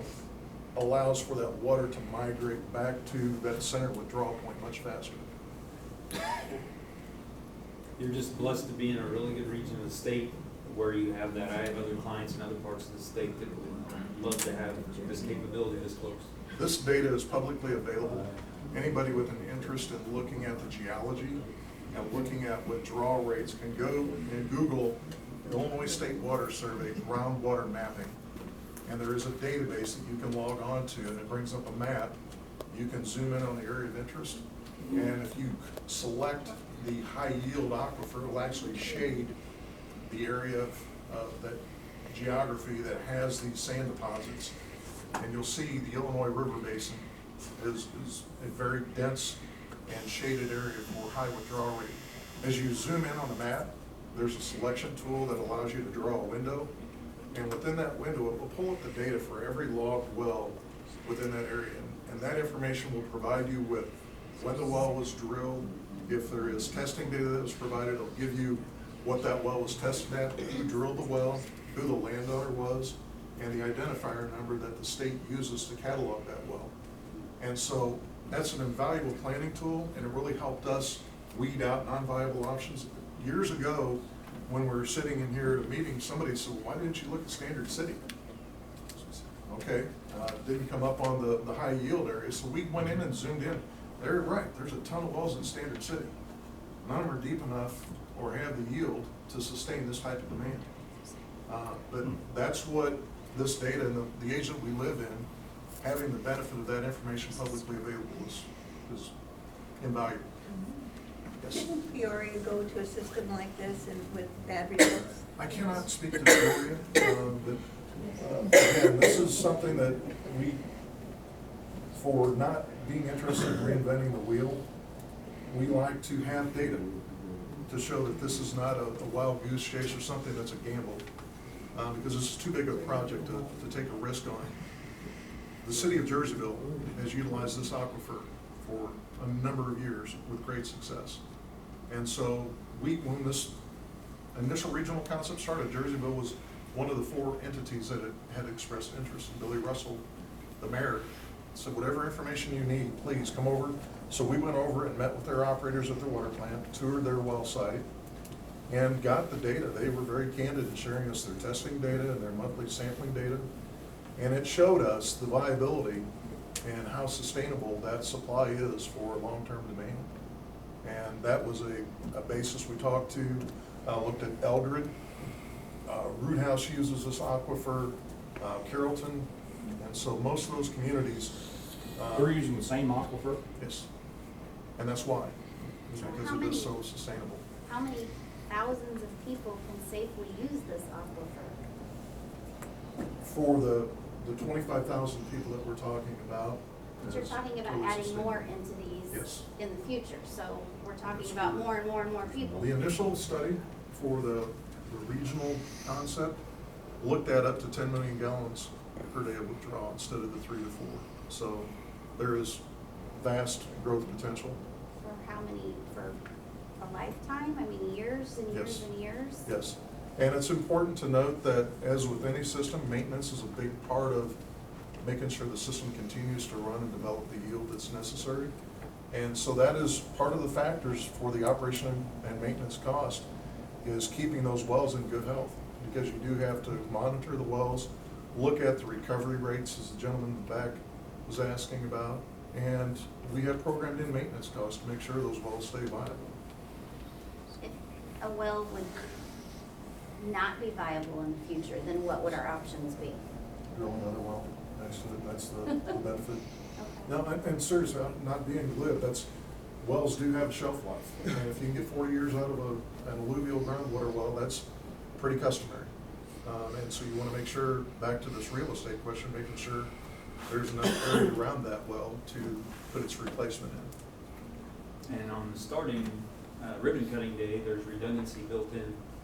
allows for that water to migrate back to that center withdrawal point much faster. You're just blessed to be in a really good region of the state where you have that. I have other clients in other parts of the state that would love to have this capability this close. This data is publicly available. Anybody with an interest in looking at the geology and looking at withdrawal rates can go and Google Illinois State Water Survey groundwater mapping. And there is a database that you can log on to, and it brings up a map. You can zoom in on the area of interest. And if you select the high yield aquifer, it will actually shade the area of that geography that has these sand deposits. And you'll see the Illinois River Basin is a very dense and shaded area for high withdrawal rate. As you zoom in on the map, there's a selection tool that allows you to draw a window. And within that window, it will pull up the data for every logged well within that area. And that information will provide you with when the well was drilled. If there is testing data that was provided, it'll give you what that well was tested at, who drilled the well, who the landowner was, and the identifier number that the state uses to catalog that well. And so that's an invaluable planning tool, and it really helped us weed out non-viable options. Years ago, when we were sitting in here at a meeting, somebody said, well, why didn't you look at Standard City? Okay, didn't come up on the high yield area, so we went in and zoomed in. They're right, there's a ton of wells in Standard City. None of them are deep enough or have the yield to sustain this type of demand. But that's what this data and the age that we live in, having the benefit of that information publicly available is invaluable. Yes. Didn't Peoria go to a system like this and with bad results? I cannot speak to Peoria, but again, this is something that we, for not being interested in reinventing the wheel, we like to have data to show that this is not a wild goose chase or something that's a gamble, because this is too big of a project to take a risk on. The city of Jerseyville has utilized this aquifer for a number of years with great success. And so when this initial regional concept started, Jerseyville was one of the 4 entities that had expressed interest. And Billy Russell, the mayor, said, whatever information you need, please come over. So we went over and met with their operators at their water plant, toured their well site, and got the data. They were very candid in sharing us their testing data and their monthly sampling data. And it showed us the viability and how sustainable that supply is for long-term demand. And that was a basis we talked to, looked at Eldred. Root House uses this aquifer, Carrollton, and so most of those communities. They're using the same aquifer? Yes, and that's why, is because it is so sustainable. How many thousands of people can safely use this aquifer? For the 25,000 people that we're talking about. But you're it's talking about totally adding sustainable. more into these Yes. in the future, so we're talking That's about correct. more and more and more people. The initial study for the regional concept looked at up to 10 million gallons per day of withdrawal instead of the 3 to 4. So there is vast growth potential. For how many, for a lifetime? I mean, years and years Yes. and years? Yes. And it's important to note that as with any system, maintenance is a big part of making sure the system continues to run and develop the yield that's necessary. And so that is part of the factors for the operation and maintenance cost, is keeping those wells in good health. Because you do have to monitor the wells, look at the recovery rates, as the gentleman in the back was asking about, and we have programmed in maintenance costs to make sure those wells stay viable. If a well would not be viable in the future, then what would our options be? Drill another well, that's the benefit. No, and seriously, I'm not being glib, wells do have a shelf life. And if you can get 40 years out of an alluvial groundwater well, that's pretty customary. And so you want to make sure, back to this real estate question, making sure there's enough area around that well to put its replacement in. And on the starting ribbon cutting day, there's redundancy built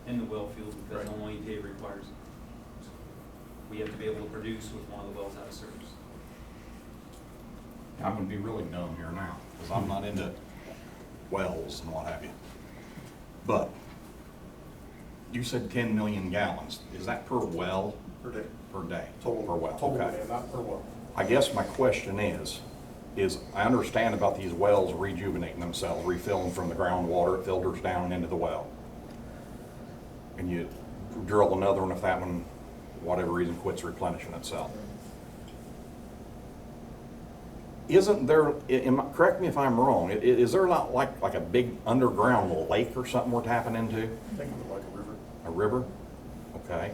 in the well field because Right. only EPA requires it. We have to be able to produce with one of the wells out of service. I'm gonna be really dumb here now, because I'm not into wells and what have you. But you said 10 million gallons. Is that per well? Per day. Per day? Total. Per well, Total okay. day, not per well. I guess my question is I understand about these wells rejuvenating themselves, refilling from the groundwater, it filters down into the well. And you drill another one if that one, whatever reason, quits replenishing itself. Isn't there, correct me if I'm wrong, is there not like a big underground lake or something we're tapping into? Think of it like a river. A river? Okay.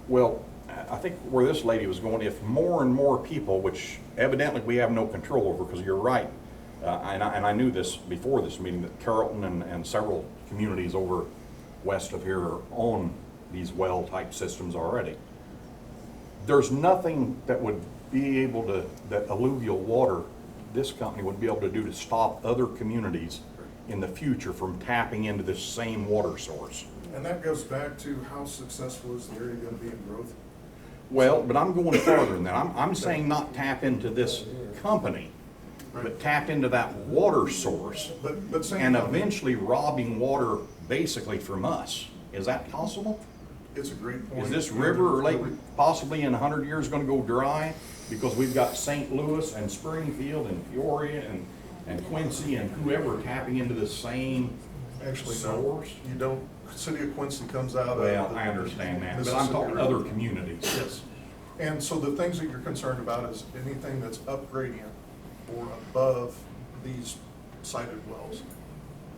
Well, I think where this lady was going, if more and more people, which evidently we have no control over, because you're right, and I knew this before this meeting, that Carrollton and several communities over west of here own these well-type systems already. There's nothing that would be able to, that alluvial water, this company would be able to do to stop other communities in the future from tapping into this same water source. And that goes back to how successful is the area going to be in growth? Well, but I'm going further than that. I'm saying not tap into this company, but tap into that water source But saying and that- eventually robbing water basically from us. Is that possible? It's a great point. Is this river or lake possibly in 100 years going to go dry because we've got St. Louis and Springfield and Peoria and Quincy and whoever tapping into the same Actually, no, source? you don't. City of Quincy comes out of. Well, the I understand that, but I'm Mississippi talking River. other communities. Yes. And so the things that you're concerned about is anything that's up gradient or above these sited wells.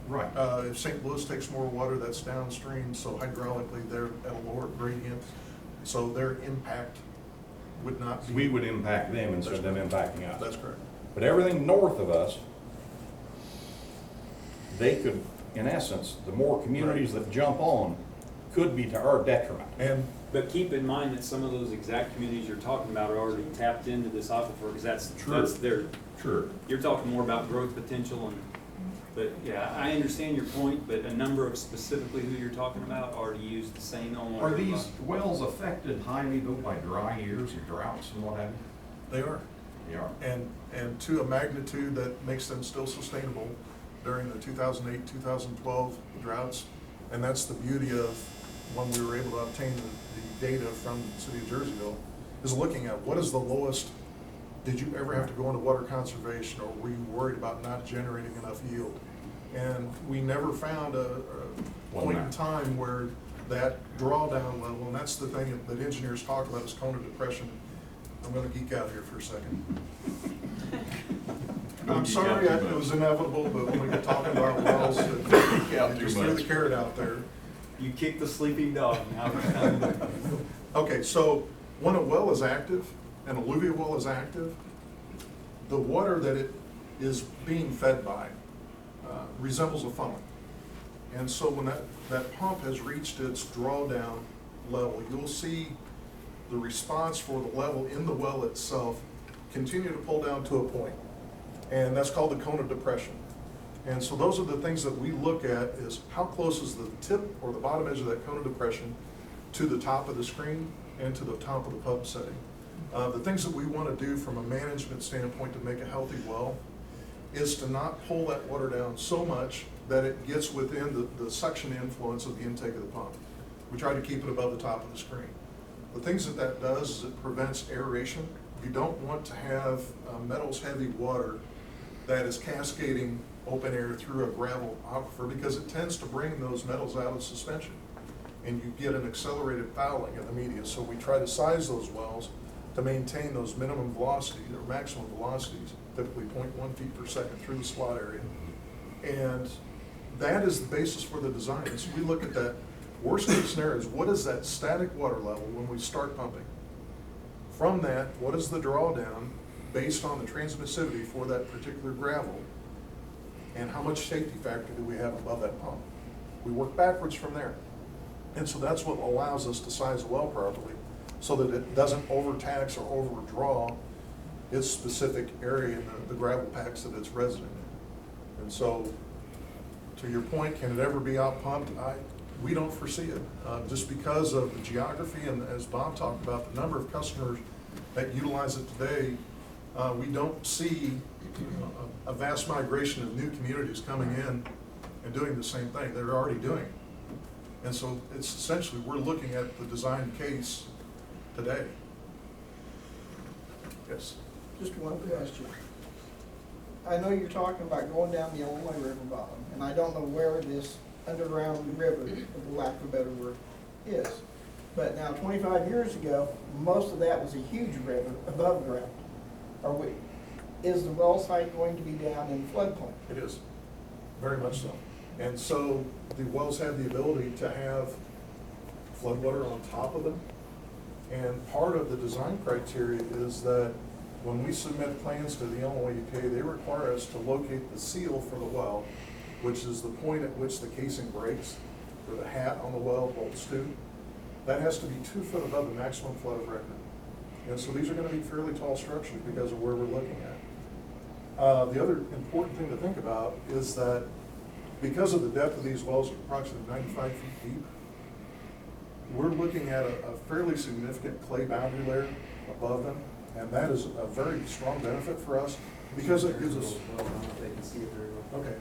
Right. If St. Louis takes more water, that's downstream, so hydraulically, they're at a lower gradient, so their impact would not be. We would impact them instead of them impacting us. That's correct. But everything north of us, they could, in essence, the more communities that jump on could be to our detriment. But keep in mind that some of those exact communities you're talking about are already tapped into this aquifer, because that's their. True. You're talking more about growth potential but yeah, I understand your point, but a number of specifically who you're talking about already use the same on. Are these wells affected highly though by dry years and droughts and what have you? They are. They are. And to a magnitude that makes them still sustainable during the 2008, 2012 droughts. And that's the beauty of when we were able to obtain the data from the city of Jerseyville, is looking at what is the lowest. Did you ever have to go into water conservation, or were you worried about not generating enough yield? And we never found a point in time where that drawdown level, and that's the thing that engineers talk about, is cone of depression I'm gonna geek out here for a second. I'm sorry, it was inevitable, but when we get talking about wells, it just threw the carrot out there. You kicked the sleeping dog, now it's time to. Okay, so when a well is active, an alluvial well is active, the water that it is being fed by resembles a funnel. And so when that pump has reached its drawdown level, you'll see the response for the level in the well itself continue to pull down to a point. And that's called the cone of depression. And so those are the things that we look at, is how close is the tip or the bottom edge of that cone of depression to the top of the screen and to the top of the pump setting. The things that we want to do from a management standpoint to make a healthy well is to not pull that water down so much that it gets within the suction influence of the intake of the pump. We try to keep it above the top of the screen. The things that does is it prevents aeration. You don't want to have metals heavy water that is cascading open air through a gravel aquifer, because it tends to bring those metals out of suspension and you get an accelerated fouling of the media. So we try to size those wells to maintain those minimum velocities or maximum velocities, typically 0.1 feet per second through the slot area. And that is the basis for the design. And so we look at that worst case scenarios. What is that static water level when we start pumping? From that, what is the drawdown based on the transmissivity for that particular gravel? And how much safety factor do we have above that pump? We work backwards from there. And so that's what allows us to size a well properly, so that it doesn't overtax or overdraw its specific area in the gravel packs that it's resident in. And so, to your point, can it ever be out pumped? We don't foresee it, just because of the geography, and as Bob talked about, the number of customers that utilize it today. We don't see a vast migration of new communities coming in and doing the same thing. They're already doing it. And so it's essentially, we're looking at the design case today. Yes? Just one question. I know you're talking about going down the Illinois River bottom, and I don't know where this underground river, for lack of a better word, is. But now, 25 years ago, most of that was a huge river above ground. Is the well site going to be down in floodplain? It is, very much so. And so the wells have the ability to have floodwater on top of them. And part of the design criteria is that when we submit plans to the Illinois EPA, they require us to locate the seal for the well, which is the point at which the casing breaks, or the hat on the well bolts to. That has to be 2 foot above the maximum flood of record. And so these are going to be fairly tall structures because of where we're looking at. The other important thing to think about is that because of the depth of these wells, approximately 95 feet deep, we're looking at a fairly significant clay boundary layer above them, and that is a very strong benefit for us because it gives us. They can see it very well. Okay.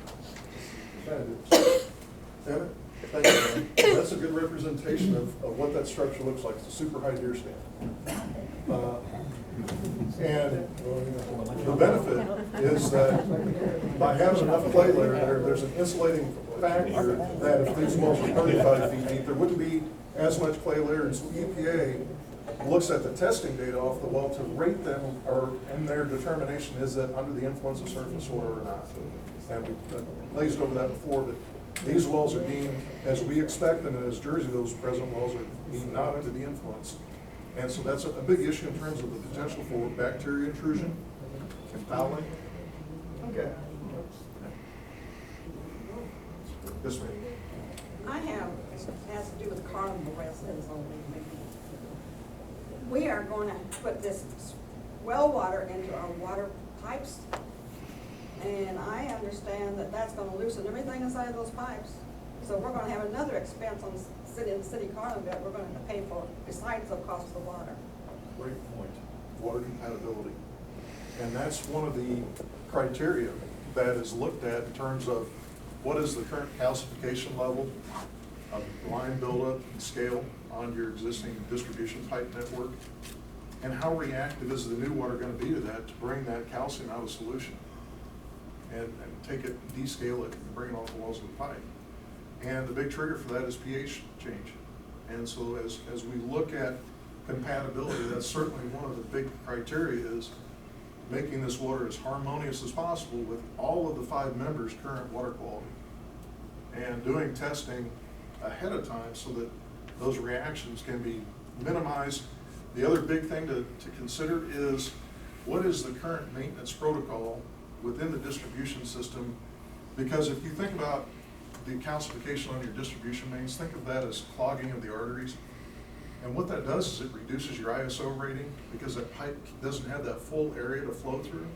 Evan, thank you, man. That's a good representation of what that structure looks like. It's a super high deer stand. And the benefit is that by having enough clay layer there, there's an insulating factor that if these wells were 35 feet deep, there wouldn't be as much clay layer. And so EPA looks at the testing data off the well to rate them, and their determination is that under the influence of surface water or not. And we glazed over that before, but these wells are deemed, as we expect them, and as Jersey, those present wells are deemed not under the influence. And so that's a big issue in terms of the potential for bacteria intrusion and fouling. Okay. Yes, ma'am. I have, it has to do with Carnival residents only. We are going to put this well water into our water pipes. And I understand that that's going to loosen everything inside of those pipes. So we're going to have another expense on the city Carnival that we're going to pay for besides the cost of the water. Great point. Water compatibility. And that's one of the criteria that is looked at in terms of what is the current calcification level of line buildup and scale on your existing distribution pipe network, and how reactive is the new water going to be to that to bring that calcium out of solution and take it, descale it, and bring it off the walls of the pipe. And the big trigger for that is pH change. And so as we look at compatibility, that's certainly one of the big criteria, is making this water as harmonious as possible with all of the 5 members' current water quality. And doing testing ahead of time so that those reactions can be minimized. The other big thing to consider is, what is the current maintenance protocol within the distribution system? Because if you think about the calcification on your distribution mains, think of that as clogging of the arteries. And what that does is it reduces your ISO rating because that pipe doesn't have that full area to flow through.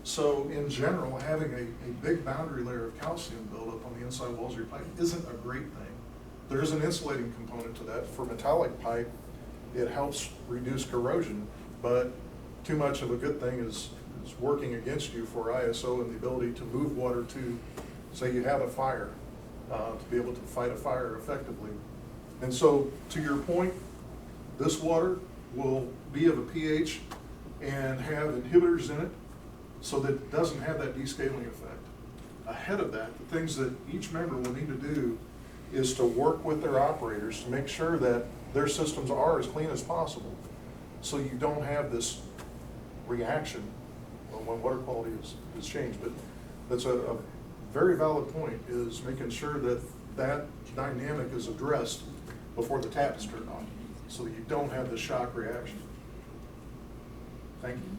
So in general, having a big boundary layer of calcium buildup on the inside walls of your pipe isn't a great thing. There is an insulating component to that. For metallic pipe, it helps reduce corrosion, but too much of a good thing is working against you for ISO and the ability to move water to, say you have a fire, to be able to fight a fire effectively. And so, to your point, this water will be of a pH and have inhibitors in it so that it doesn't have that descaling effect. Ahead of that, the things that each member will need to do is to work with their operators to make sure that their systems are as clean as possible, so you don't have this reaction when water quality is changed. But that's a very valid point, is making sure that that dynamic is addressed before the tap is turned on, so that you don't have the shock reaction. Thank you.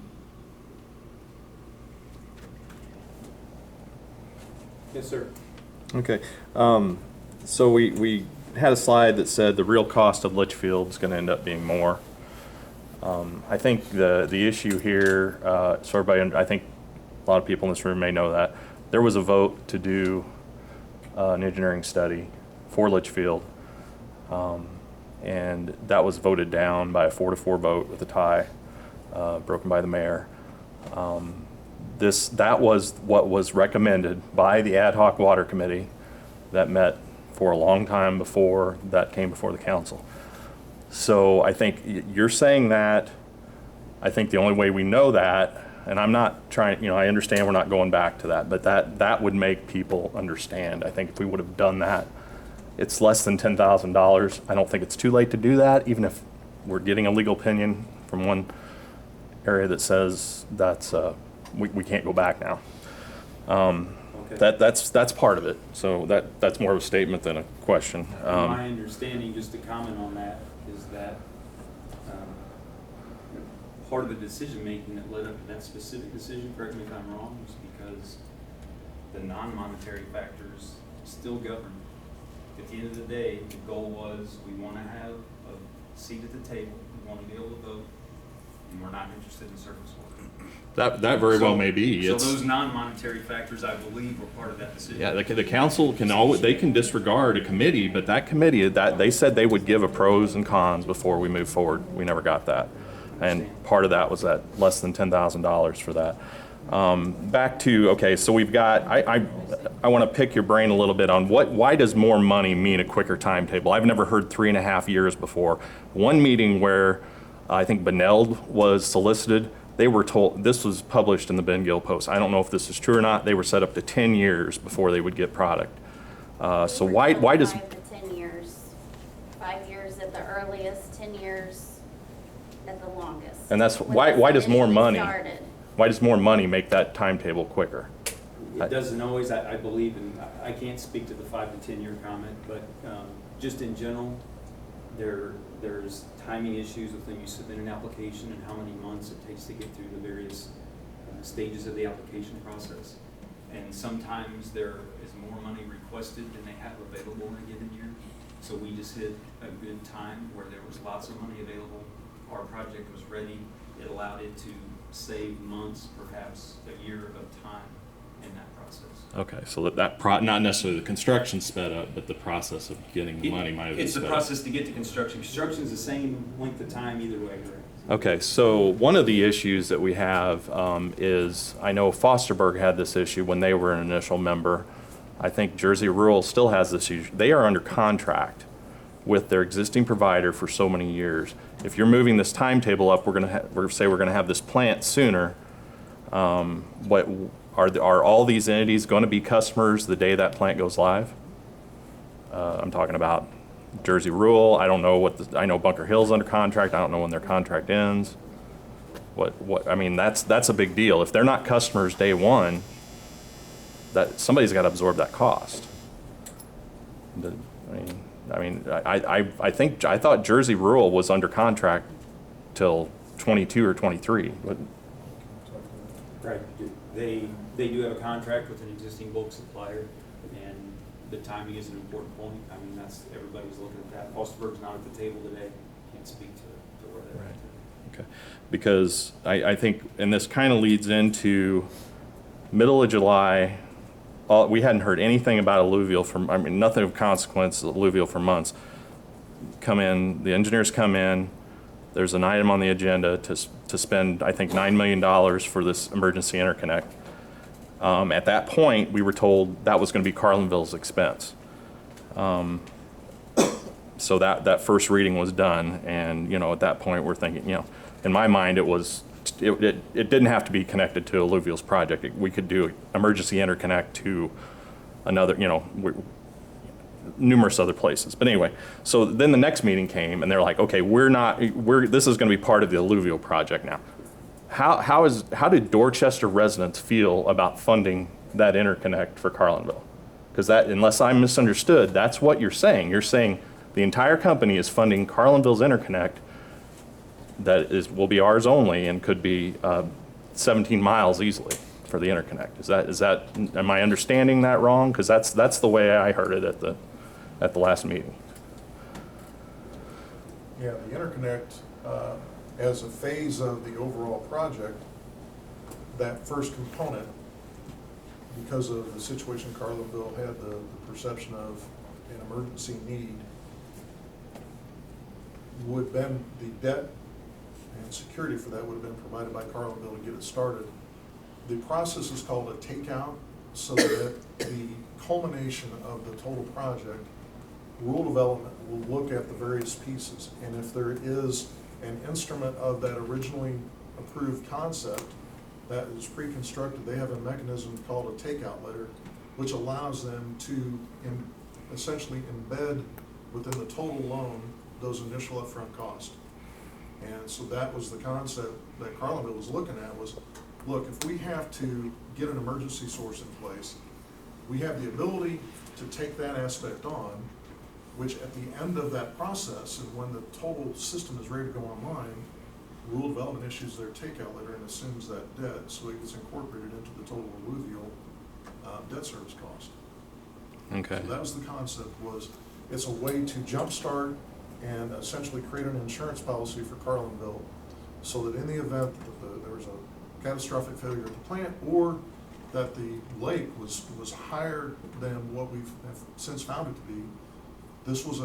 Yes, sir. Okay, so we had a slide that said the real cost of Litchfield is going to end up being more. I think the issue here, so everybody, I think a lot of people in this room may know that there was a vote to do an engineering study for Litchfield, and that was voted down by a 4-4 vote with a tie, broken by the mayor. That was what was recommended by the ad hoc water committee that met for a long time before that came before the council. So I think you're saying that. I think the only way we know that, and I'm not trying, I understand we're not going back to that, but that would make people understand. I think if we would have done that, it's less than $10,000. I don't think it's too late to do that, even if we're getting a legal opinion from one area that says that's we can't go back now. Okay. That's part of it. So that's more of a statement than a question. My understanding, just to comment on that, is that part of the decision-making that led up to that specific decision, correct me if I'm wrong, was because the non-monetary factors still govern. At the end of the day, the goal was we want to have a seat at the table, we want to be able to vote, and we're not interested in surface water. That very well may be. So those non-monetary factors, I believe, were part of that decision. Yeah, the council can always, they can disregard a committee, but that committee, that they said they would give a pros and cons before we move forward. We never got that. And part of that was that less than $10,000 for that. Back to, okay, so we've got, I want to pick your brain a little bit on why does more money mean a quicker timetable? I've never heard 3.5 years before. One meeting where I think Beneld was solicited, they were told, this was published in the Ben Gill Post. I don't know if this is true or not. They were set up to 10 years before they would get product. So why does... 5 to 10 years. 5 years at the earliest, 10 years at the longest. And that's why does more money... Started. Why does more money make that timetable quicker? It doesn't always, I believe, and I can't speak to the 5 to 10 year comment, but just in general, there's timing issues with when you submit an application and how many months it takes to get through the various stages of the application process. And sometimes there is more money requested than they have available in a given year. So we just hit a good time where there was lots of money available. Our project was ready. It allowed it to save months, perhaps a year of time in that process. Okay, so not necessarily the construction sped up, but the process of getting the money might have been It's the sped up. process to get to construction. Construction is the same length of time either way, correct? Okay, so one of the issues that we have is, I know Fosterburg had this issue when they were an initial member. I think Jersey Rural still has this issue. They are under contract with their existing provider for so many years. If you're moving this timetable up, we're gonna have this plant sooner. What are all these entities going to be customers the day that plant goes live? I'm talking about Jersey Rural, I don't know I know Bunker Hill's under contract, I don't know when their contract ends. I mean, that's a big deal. If they're not customers day one, that somebody's got to absorb that cost. I thought Jersey Rural was under contract till 22 or 23. Right, they do have a contract with an existing bulk supplier, and the timing is an important point. I mean, everybody's looking at that. Fosterburg's not at the table today, can't speak to where they're at. Okay, because I think, and this kind of leads into middle of July, we hadn't heard anything about Alluvial nothing of consequence, Alluvial for months. The engineers come in, there's an item on the agenda to spend, I think, $9 million for this emergency interconnect. At that point, we were told that was going to be Carlinville's expense. So that first reading was done, and at that point we're thinking, in my mind it didn't have to be connected to Alluvial's project. We could do emergency interconnect to another, numerous other places. But anyway, so then the next meeting came, and they're like, okay, this is going to be part of the Alluvial project now. How did Dorchester residents feel about funding that interconnect for Carlinville? Because unless I misunderstood, that's what you're saying. You're saying the entire company is funding Carlinville's interconnect that will be ours only and could be 17 miles easily for the interconnect. Am I understanding that wrong? Because that's the way I heard it at the last meeting. Yeah, the interconnect, as a phase of the overall project, that first component, because of the situation Carlinville had the perception of an emergency need, would then the debt and security for that would have been provided by Carlinville to get it started. The process is called a takeout, so that the culmination of the total project, rule development will look at the various pieces, and if there is an instrument of that originally approved concept that is pre-constructed, they have a mechanism called a takeout letter, which allows them to essentially embed within the total loan those initial upfront costs. And so that was the concept that Carlinville was looking at was, look, if we have to get an emergency source in place, we have the ability to take that aspect on, which at the end of that process, and when the total system is ready to go online, Rural Development issues their takeout letter and assumes that debt, so it gets incorporated into the total Alluvial debt service cost. Okay. So that was the concept, it's a way to jumpstart and essentially create an insurance policy for Carlinville, so that in the event that there was a catastrophic failure at the plant, or that the lake was higher than what we've since found it to be, this was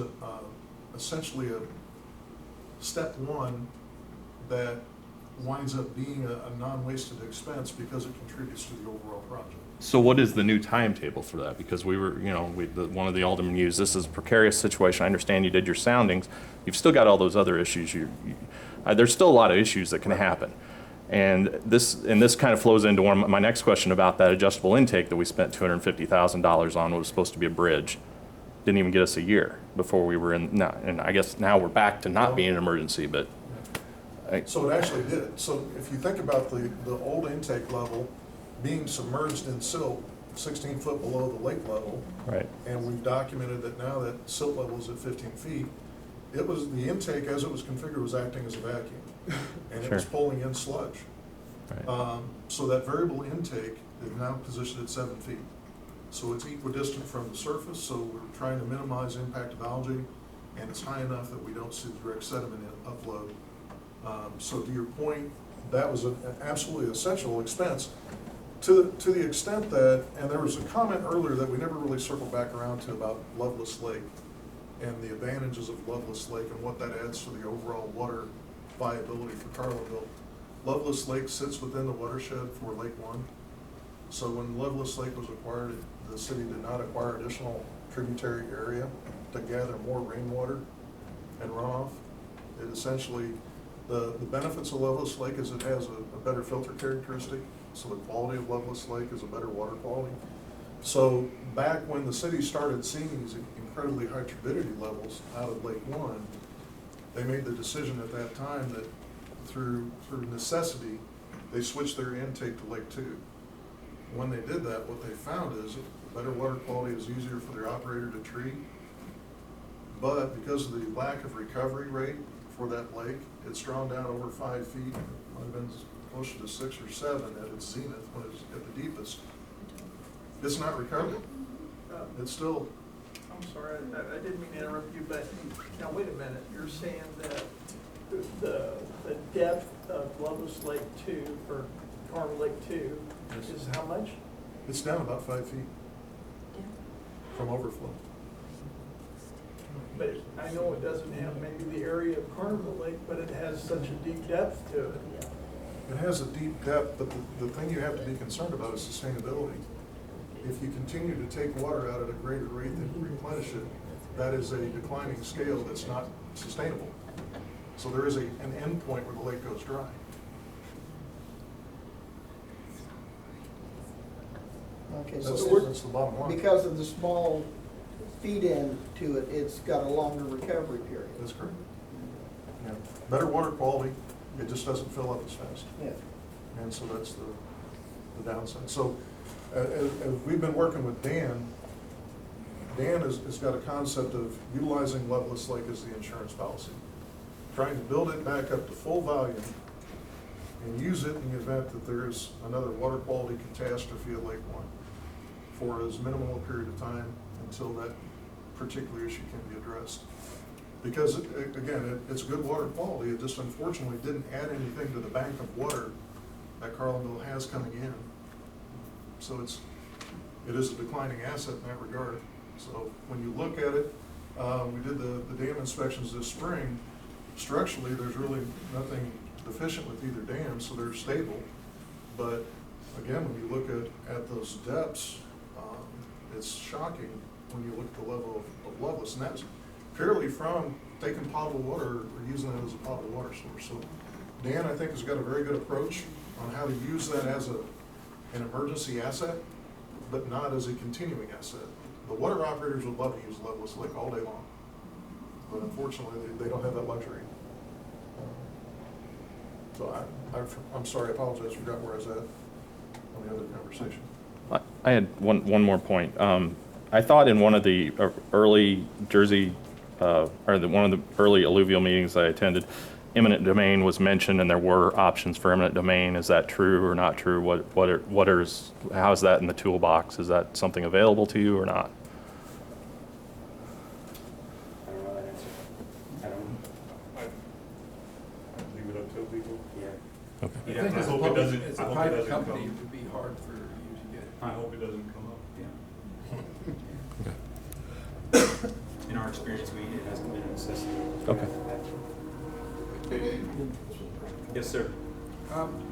essentially a step one that winds up being a non-wasted expense because it contributes to the overall project. So what is the new timetable for that? Because we were, one of the aldermen used, this is a precarious situation. I understand you did your soundings. You've still got all those other issues. There's still a lot of issues that can happen. And this kind of flows into my next question about that adjustable intake that we spent $250,000 on. What was supposed to be a bridge. Didn't even get us a year before we were in, and I guess now we're back to not being an emergency, but. So it actually did. So if you think about the old intake level being submerged in silt 16 foot below the lake level, right, and we've documented that now that silt level is at 15 feet, it was the intake as it was configured was acting as a vacuum, and it was pulling in sludge. Right. So that variable intake is now positioned at 7 feet. So it's equidistant from the surface, so we're trying to minimize impact of algae, and it's high enough that we don't see the direct sediment upload. So to your point, that was an absolutely essential expense to the extent that, and there was a comment earlier that we never really circled back around to about Loveless Lake and the advantages of Loveless Lake and what that adds to the overall water viability for Carlinville. Loveless Lake sits within the watershed for Lake One. So when Loveless Lake was acquired, the city did not acquire additional tributary area to gather more rainwater and runoff. It essentially, the benefits of Loveless Lake is it has a better filter characteristic, so the quality of Loveless Lake is a better water quality. So back when the city started seeing these incredibly high turbidity levels out of Lake One, they made the decision at that time that through necessity, they switched their intake to Lake Two. When they did that, what they found is better water quality is easier for their operator to treat. But because of the lack of recovery rate for that lake, it's drawn down over 5 feet. It might have been closer to 6 or 7 at its zenith when it's at the deepest. It's not recovering. It's still. I'm sorry, I didn't mean to interrupt you, but now wait a minute. You're saying that the depth of Loveless Lake 2 or Carmel Lake 2 is how much? It's down about 5 feet from overflow. But I know it doesn't have maybe the area of Carnival Lake, but it has such a deep depth to it. It has a deep depth, but the thing you have to be concerned about is sustainability. If you continue to take water out at a greater rate than you replenish it, that is a declining scale that's not sustainable. So there is an end point where the lake goes dry. Okay, That's so the bottom line. because of the small feed-in to it, it's got a longer recovery period. That's correct. Yeah. Better water quality, it just doesn't fill up as fast. Yeah. And so that's the downside. So as we've been working with Dan has got a concept of utilizing Loveless Lake as the insurance policy, trying to build it back up to full volume and use it in the event that there is another water quality catastrophe at Lake One for as minimal a period of time until that particular issue can be addressed. Because, again, it's good water quality, it just unfortunately didn't add anything to the bank of water that Carlinville has coming in. So it is a declining asset in that regard. So when you look at it, we did the dam inspections this spring. Structurally, there's really nothing deficient with either dam, so they're stable. But again, when you look at those depths, it's shocking when you look at the level of Loveless, and that's purely from taking potable water or using it as a potable water source. So Dan, I think, has got a very good approach on how to use that as an emergency asset, but not as a continuing asset. The water operators would love to use Loveless Lake all day long, but unfortunately, they don't have that luxury. So I'm sorry, I apologize, forgot where I was at on the other conversation. I had one more point. I thought in one of the early Jersey, one of the early alluvial meetings I attended, eminent domain was mentioned, and there were options for eminent domain. Is that true or not true? How is that in the toolbox? Is that something available to you or not? I don't know that answer. I don't know. I'd leave it up to people. Yeah. Okay. Yeah, I think I as a hope it public, doesn't, as I a hope it private doesn't company, it come. would be hard for you to get. I hope it doesn't come up. In our experience, it hasn't been a necessity. Okay. Yes, sir.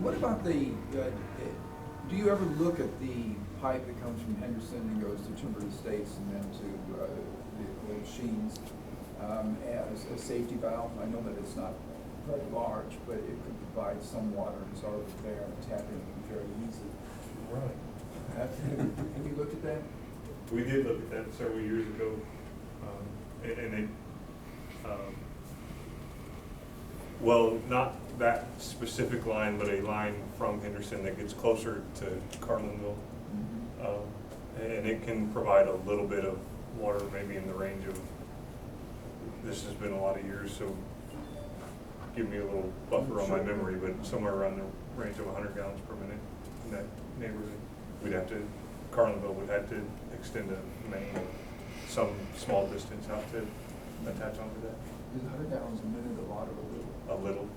What about do you ever look at the pipe that comes from Henderson and goes to Timber Estates and then to the Sheens as a safety valve? I know that it's not very large, but it could provide some water. It's already there and tap in very easily. Right. Have you looked at that? We did look at that several years ago, well, not that specific line, but a line from Henderson that gets closer to Carlinville. And it can provide a little bit of water, maybe in the range of, this has been a lot of years, so give me a little buffer on my memory, but somewhere around the range of 100 gallons per minute in that neighborhood. Carlinville would have to extend a main some small distance out to attach onto that. Is 100 gallons a minute a lot or a little? A little.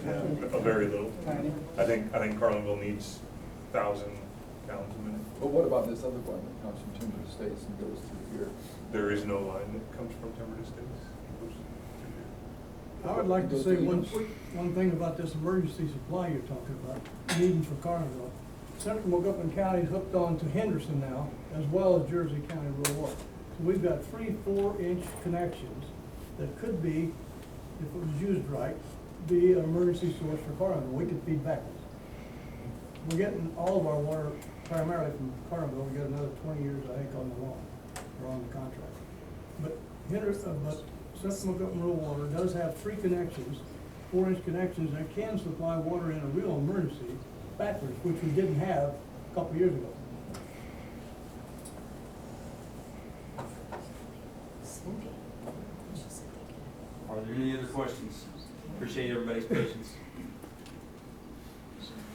Yeah, a very little. I think Carlinville needs 1,000 gallons a minute. But what about this other one that comes from Timber Estates and goes through here? There is no line that comes from Timber Estates. It goes through here. I would like to say one thing about this emergency supply you're talking about, needing for Carnival. Central McGuffin County is hooked on to Henderson now, as well as Jersey County Rural Water. So we've got 3 4-inch connections that could be, if it was used right, be an emergency source for Carnival. We could feed backwards. we're getting all of our water primarily from Carnival. We got another 20 years, I think, on the loan, or on the contract. But Central McGuffin Rural Water does have 3 connections, 4-inch connections, that can supply water in a real emergency backwards, which we didn't have a couple years ago. Are there any other questions? Appreciate everybody's patience.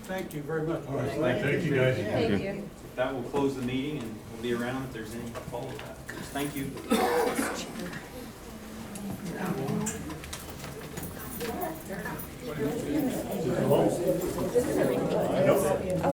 Thank you very much. Thank you, guys. Thank you. That will close the meeting, and we'll be around if there's any follow-up. Thank you. Oh,